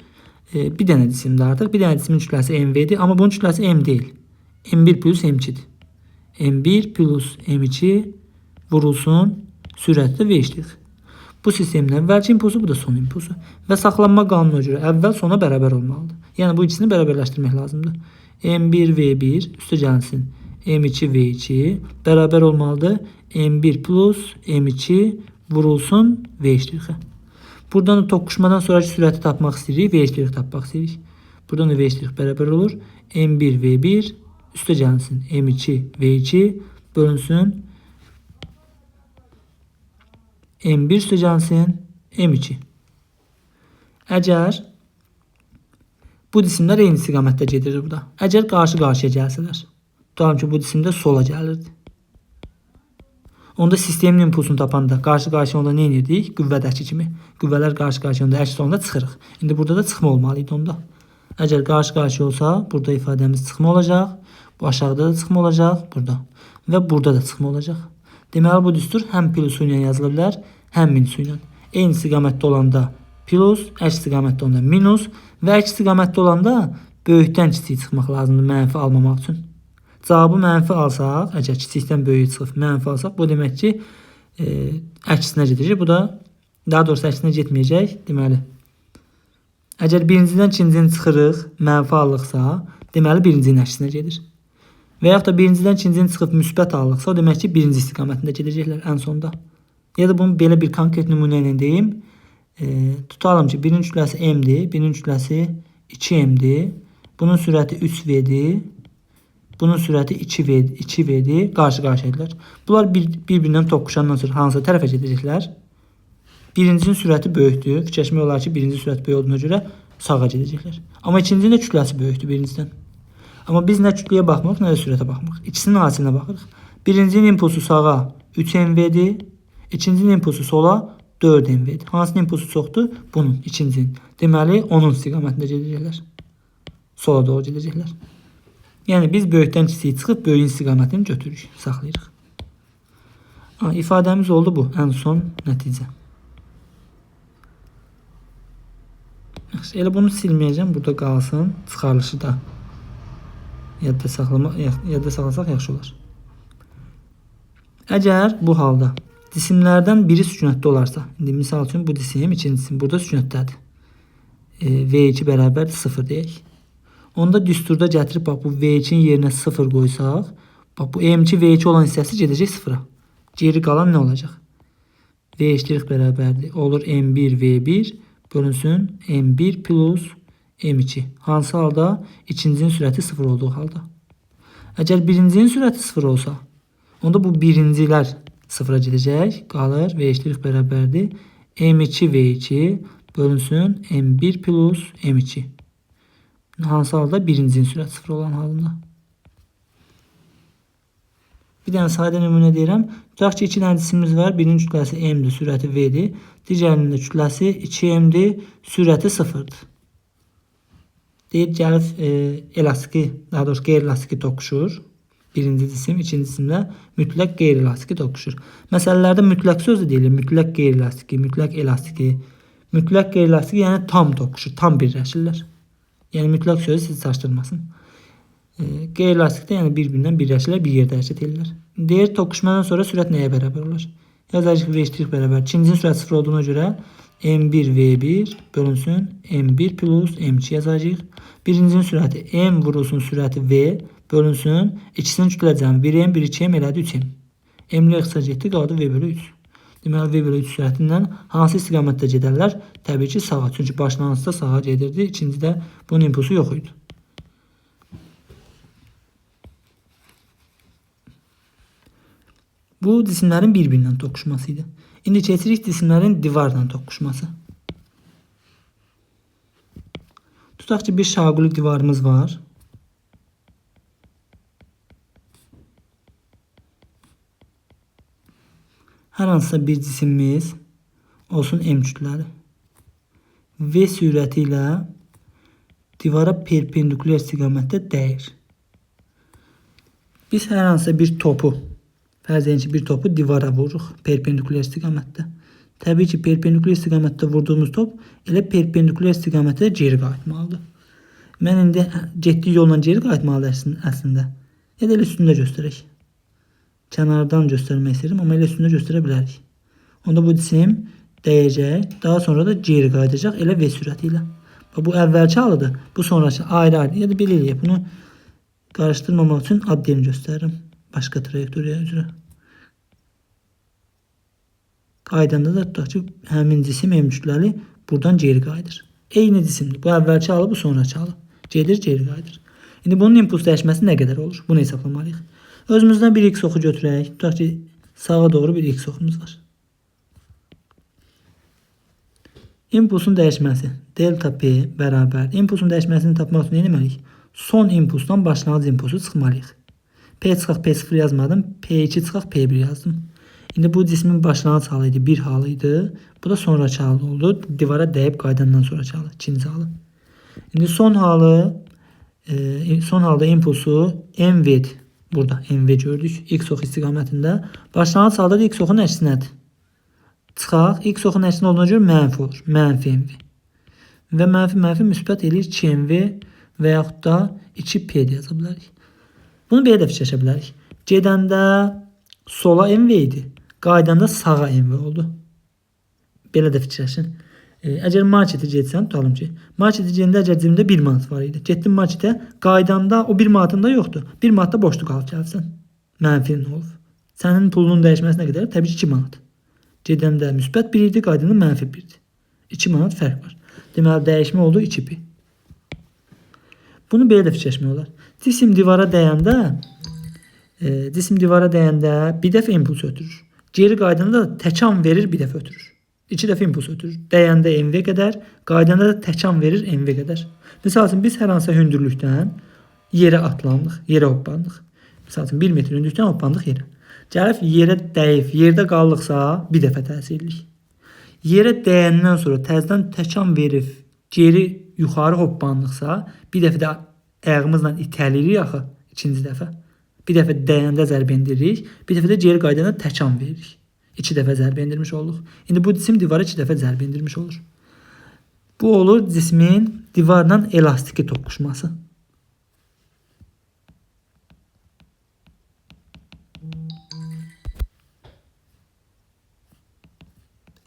bir dənə cisimdir artıq. Bir dənə cismin kütləsi MV'dir, amma bunun kütləsi M deyil. M1 plus M2'dir. M1 plus M2 vurulsun, sürətlə V işləyir. Bu sistemin əvvəlki impulsu, bu da son impulsu. Və saxlanma qanununa görə əvvəl sona bərabər olmalıdır. Yəni bu ikisini bərabərləşdirmək lazımdır. M1V1 üstə gəlsin M2V2 bərabər olmalıdır. M1 plus M2 vurulsun V işləyir. Buradan da toqquşmadan sonraki sürəti tapmaq istəyirik, V işləyir tapmaq istəyirik. Buradan da V işləyir bərabər olur. M1V1 üstə gəlsin M2V2 bölünsün M1 üstə gəlsin M2. Əgər bu cisimlər eyni istiqamətdə gedir burada. Əgər qarşı-qarşıya gəlsələr. Tutalım ki, bu cisim də sola gəlirdi. Onda sistemin impulsunu tapanda qarşı-qarşıya onda nə edirdik? Qüvvədəki kimi. Qüvvələr qarşı-qarşıya onda əks olanda çıxırıq. İndi burada da çıxma olmalıydı onda. Əgər qarşı-qarşıya olsa, burada ifadəmiz çıxma olacaq. Bu aşağıda da çıxma olacaq, burada. Və burada da çıxma olacaq. Deməli, bu düstur həm plusu ilə yazıla bilər, həm minusu ilə. Eyni istiqamətdə olanda plus, əks istiqamətdə olanda minus və əks istiqamətdə olanda böyükdən kiçik çıxmaq lazımdır mənfi almamaq üçün. Cavabı mənfi alsaq, əgər kiçikdən böyük çıxıb mənfi alsaq, bu demək ki, əksinə gedəcək. Bu da, daha doğrusu əksinə getməyəcək. Deməli, əgər birincidən ikincini çıxırıq, mənfi alırıqsa, deməli birincinin əksinə gedir. Və yaxud da birincidən ikincini çıxıb müsbət alırıqsa, o demək ki, birinci istiqamətində gedəcəklər ən sonda. Ya da bunu belə bir konkret nümunə ilə deyim. Tutalım ki, birinin kütləsi M-dir, birinin kütləsi 2M-dir. Bunun sürəti 3V-dir. Bunun sürəti 2V-dir. Qarşı-qarşıyadırlar. Bunlar bir-birindən toqquşandan sonra hansı tərəfə gedəcəklər? Birincinin sürəti böyükdür. Fikirləşmək olar ki, birinci sürət böyük olduğuna görə sağa gedəcəklər. Amma ikincinin də kütləsi böyükdür birincidən. Amma biz nə kütləyə baxmırıq, nə də sürətə baxmırıq. İkisinin hasilinə baxırıq. Birincinin impulsu sağa 3MV-dir. İkincinin impulsu sola 4MV-dir. Hansının impulsu çoxdur? Bunun, ikincinin. Deməli, onun istiqamətində gedəcəklər. Sola doğru gedəcəklər. Yəni, biz böyükdən kiçiyi çıxıb, böyüyün istiqamətini götürürük, saxlayırıq. İfadəmiz oldu bu, ən son nəticə. Elə bunu silməyəcəm, burada qalsın. Çıxarılışı da yadda saxlasaq yaxşı olar. Əgər bu halda cisimlərdən biri sükunətdə olarsa, indi misal üçün bu cisim, ikinci cisim burada sükunətdədir. V2 bərabərdir 0 deyək. Onda düsturda gətirib bax bu V2-nin yerinə 0 qoysaq, bax bu M2 V2 olan hissəsi gedəcək 0-a. Geri qalan nə olacaq? V eşitlik bərabərdir. Olur M1 V1 bölünsün M1 plus M2. Hansı halda? İkincinin sürəti 0 olduğu halda. Əgər birincinin sürəti 0 olsa, onda bu birincilər 0-a gedəcək. Qalır V eşitlik bərabərdir. M2 V2 bölünsün M1 plus M2. Hansı halda? Birincinin sürəti 0 olan halında. Bir dənə sadə nümunə deyirəm. Tutaq ki, 2 dənə cisimimiz var. Birinin kütləsi M-dir, sürəti V-dir. Digərinin də kütləsi 2M-dir, sürəti 0-dır. Deyir, gəlib elastiki, daha doğrusu qeyri-elastiki toqquşur. Birinci cisim, ikinci cisimlə mütləq qeyri-elastiki toqquşur. Məsələlərdə mütləq sözü deyilir. Mütləq qeyri-elastiki, mütləq elastiki. Mütləq qeyri-elastiki, yəni tam toqquşur, tam birləşirlər. Yəni mütləq sözü sizi çaşdırmasın. Qeyri-elastikdə yəni bir-birindən birləşirlər, bir yerdə hərəkət edirlər. Deyir, toqquşmadan sonra sürət nəyə bərabər olur? Yazarıq V eşitlik bərabər. İkincinin sürəti 0 olduğuna görə M1 V1 bölünsün M1 plus M2 yazacağıq. Birincinin sürəti M vurulsun sürəti V bölünsün. İkisinin kütləsi 1M, 1-2M elədi 3M. M-lə ixtisar getdi, qaldı V bölü 3. Deməli V bölü 3 sürətindən hansı istiqamətdə gedərlər? Təbii ki sağa. Çünki başlanğıcda sağa gedirdi. İkincidə bunun impulsu yox idi. Bu cisimlərin bir-birindən toqquşması idi. İndi keçirik cisimlərin divarla toqquşması. Tutaq ki bir şaquli divarımız var. Hər hansısa bir cisimimiz olsun M kütləli. V sürəti ilə divara perpendikulyar istiqamətdə dəyir. Biz hər hansısa bir topu, fərz edin ki bir topu divara vururuq perpendikulyar istiqamətdə. Təbii ki perpendikulyar istiqamətdə vurduğumuz top elə perpendikulyar istiqamətdə geri qayıtmalıdır. Mən indi getdiyi yolla geri qayıtmalıdır əslində. Ya da elə üstündə göstərək. Kənardan göstərmək istəyirəm, amma elə üstündə göstərə bilərik. Onda bu cisim dəyəcək, daha sonra da geri qayıdacaq elə V sürəti ilə. Bu əvvəlki halıdır, bu sonraki ayrı-ayrı. Ya da belə eləyək, bunu qarışdırmamaq üçün adden göstərirəm. Başqa trayektoriya üzrə. Qaydanda da tutaq ki, həmin cisim M kütləli buradan geri qayıdır. Eyni cisimdir. Bu əvvəlki halı, bu sonraki halı. Gedir, geri qayıdır. İndi bunun impuls dəyişməsi nə qədər olur? Bunu hesablamalıyıq. Özümüzdən bir x oxu götürək. Tutaq ki, sağa doğru bir x oxumuz var. İmpulsun dəyişməsi delta P bərabər. İmpulsun dəyişməsini tapmaq üçün nə etməliyik? Son impulsdan başlanğıc impulsu çıxmalıyıq. P çıxaq P0 yazmadım. P2 çıxaq P1 yazdım. İndi bu cismin başlanğıc halı idi. Bir halı idi. Bu da sonraki halı oldu. Divara dəyib qaydandan sonraki halı. İkinci halı. İndi son halda impulsu MV'dir. Burada MV gördük. X ox istiqamətində. Başlanğıc halda da X oxun əksinədir. Çıxaq. X oxun əksinə olduğuna görə mənfi olur. Mənfi MV. Və mənfi müsbət eləyir 2MV və yaxud da 2P yaza bilərik. Bunu belə də fikirləşə bilərik. Gedəndə sola MV idi. Qaydanda sağa MV oldu. Belə də fikirləşin. Əgər marketə getsən, tutalım ki, marketə gedəndə əgər cibimdə 1 manat var idi. Getdim marketə, qaydanda o 1 manatın da yoxdur. 1 manatda boşluq alıb gəlsən. Mənfi nə olub? Sənin pulunun dəyişməsi nə qədər? Təbii ki 2 manat. Gedəndə müsbət 1 idi, qaydanda mənfi 1 idi. 2 manat fərq var. Deməli dəyişmə oldu 2P. Bunu belə də fikirləşmək olar. Cisim divara dəyəndə bir dəfə impuls ötürür. Geri qaydanda da təkan verir, bir dəfə ötürür. 2 dəfə impuls ötürür. Dəyəndə MV qədər, qaydanda da təkan verir MV qədər. Məsəl üçün biz hər hansısa hündürlükdən yerə atlandıq, yerə hoppandıq. Məsəl üçün 1 metr hündürlükdən hoppandıq yerə. Gəlib yerə dəyib, yerdə qaldıqsa bir dəfə təsir edirik. Yerə dəyəndən sonra təzədən təkan verib geri yuxarı hoppandıqsa bir dəfə də ayağımızla itəlirik axı ikinci dəfə. Bir dəfə dəyəndə zərbə endiririk, bir dəfə də geri qaydanda təkan veririk. 2 dəfə zərbə endirmiş olduq. İndi bu cisim divara 2 dəfə zərbə endirmiş olur. Bu olur cismin divarla elastiki toqquşması.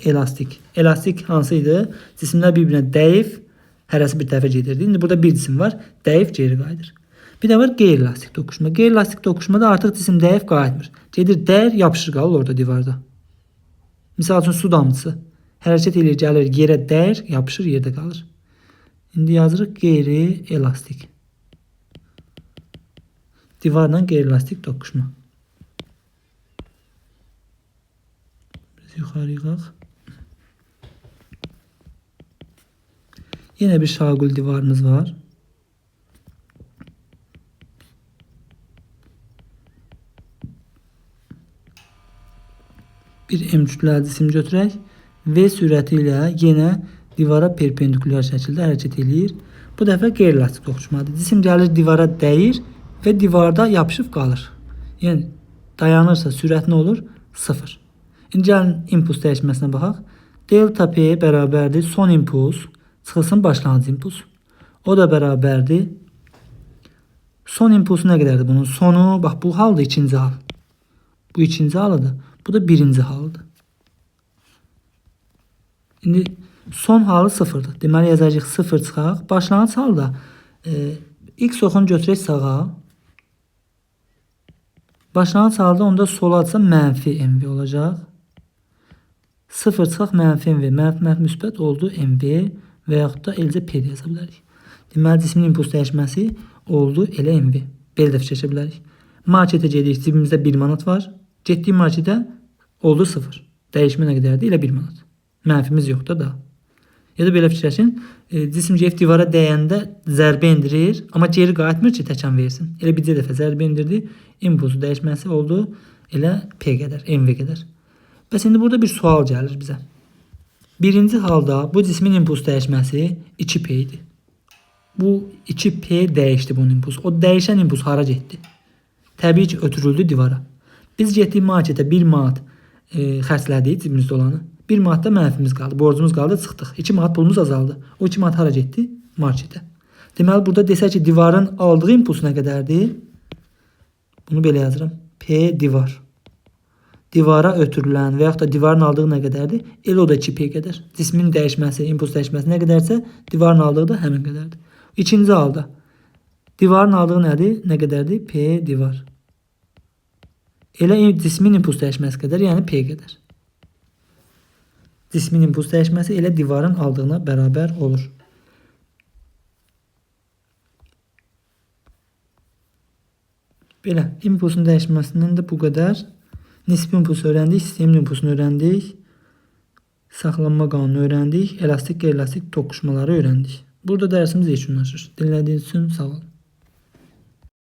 Elastik. Elastik hansı idi? Cisimlər bir-birinə dəyib, hərəsi bir tərəfə gedirdi. İndi burada bir cisim var, dəyib geri qayıdır. Bir də var qeyri-elastik toqquşma. Qeyri-elastik toqquşmada artıq cisim dəyib qayıtmır. Gedir, dəyir, yapışır qalır orada divarda. Misal üçün su damcısı. Hərəkət edir, gəlir, yerə dəyir, yapışır, yerdə qalır. İndi yazırıq qeyri-elastik. Divarla qeyri-elastik toqquşma. Biz yuxarı yığaq. Yenə bir şaquli divarımız var. Bir M kütləli cisim götürək. V sürəti ilə yenə divara perpendikulyar şəkildə hərəkət edir. Bu dəfə qeyri-elastik toqquşmadır. Cisim gəlir divara dəyir və divarda yapışıb qalır. Yəni dayanırsa sürət nə olur? 0. İndi gəlin impuls dəyişməsinə baxaq. Delta P bərabərdir son impuls çıxılsın başlanğıc impuls. O da bərabərdir. Son impulsu nə qədərdir bunun? Sonu, bax bu haldır ikinci hal. Bu ikinci halıdır. Bu da birinci halıdır. İndi son halı sıfırdır. Deməli yazacağıq 0 çıxaq. Başlanğıc halda x oxunu götürək sağa. Başlanğıc halda onda sola atsa mənfi mv olacaq. 0 çıxaq mənfi mv. Mənfi müsbət oldu mv və yaxud da eləcə p yaza bilərik. Deməli cismin impuls dəyişməsi oldu elə mv. Belə də fikirləşə bilərik. Marketə gedirik, cibimizdə 1 manat var. Getdiyim marketə oldu 0. Dəyişmə nə qədərdir? Elə 1 manat. Mənfimiz yoxdur da. Ya da belə fikirləşin, cisim gəlib divara dəyəndə zərbə endirir, amma geri qayıtmır ki, təkan versin. Elə bircə dəfə zərbə endirdi, impulsu dəyişməsi oldu elə p qədər, mv qədər. Bəs indi burada bir sual gəlir bizə. Birinci halda bu cismin impuls dəyişməsi 2p idi. Bu 2p dəyişdi bunun impulsu. O dəyişən impuls hara getdi? Təbii ki, ötürüldü divara. Biz getdik marketə 1 manat xərclədik cibimizdə olanı. 1 manat da mənfimiz qaldı, borcumuz qaldı, çıxdıq. 2 manat pulumuz azaldı. O 2 manat hara getdi? Marketə. Deməli burada desək ki, divarın aldığı impuls nə qədərdir? Bunu belə yazıram. P divar. Divara ötürülən və yaxud da divarın aldığı nə qədərdir? Elə o da 2p qədər. Cismin dəyişməsi, impuls dəyişməsi nə qədərsə, divarın aldığı da həmin qədərdir. İkinci halda divarın aldığı nədir? Nə qədərdir? P divar. Elə cismin impuls dəyişməsi qədər, yəni p qədər. Cismin impuls dəyişməsi elə divarın aldığına bərabər olur. Belə, impulsun dəyişməsindən də bu qədər. Nisbi impulsu öyrəndik, sistemin impulsunu öyrəndik. Saxlanma qanunu öyrəndik. Elastik, qeyri-elastik toqquşmaları öyrəndik. Burada dərsimiz yekunlaşır. Dinlədiyiniz üçün sağ olun.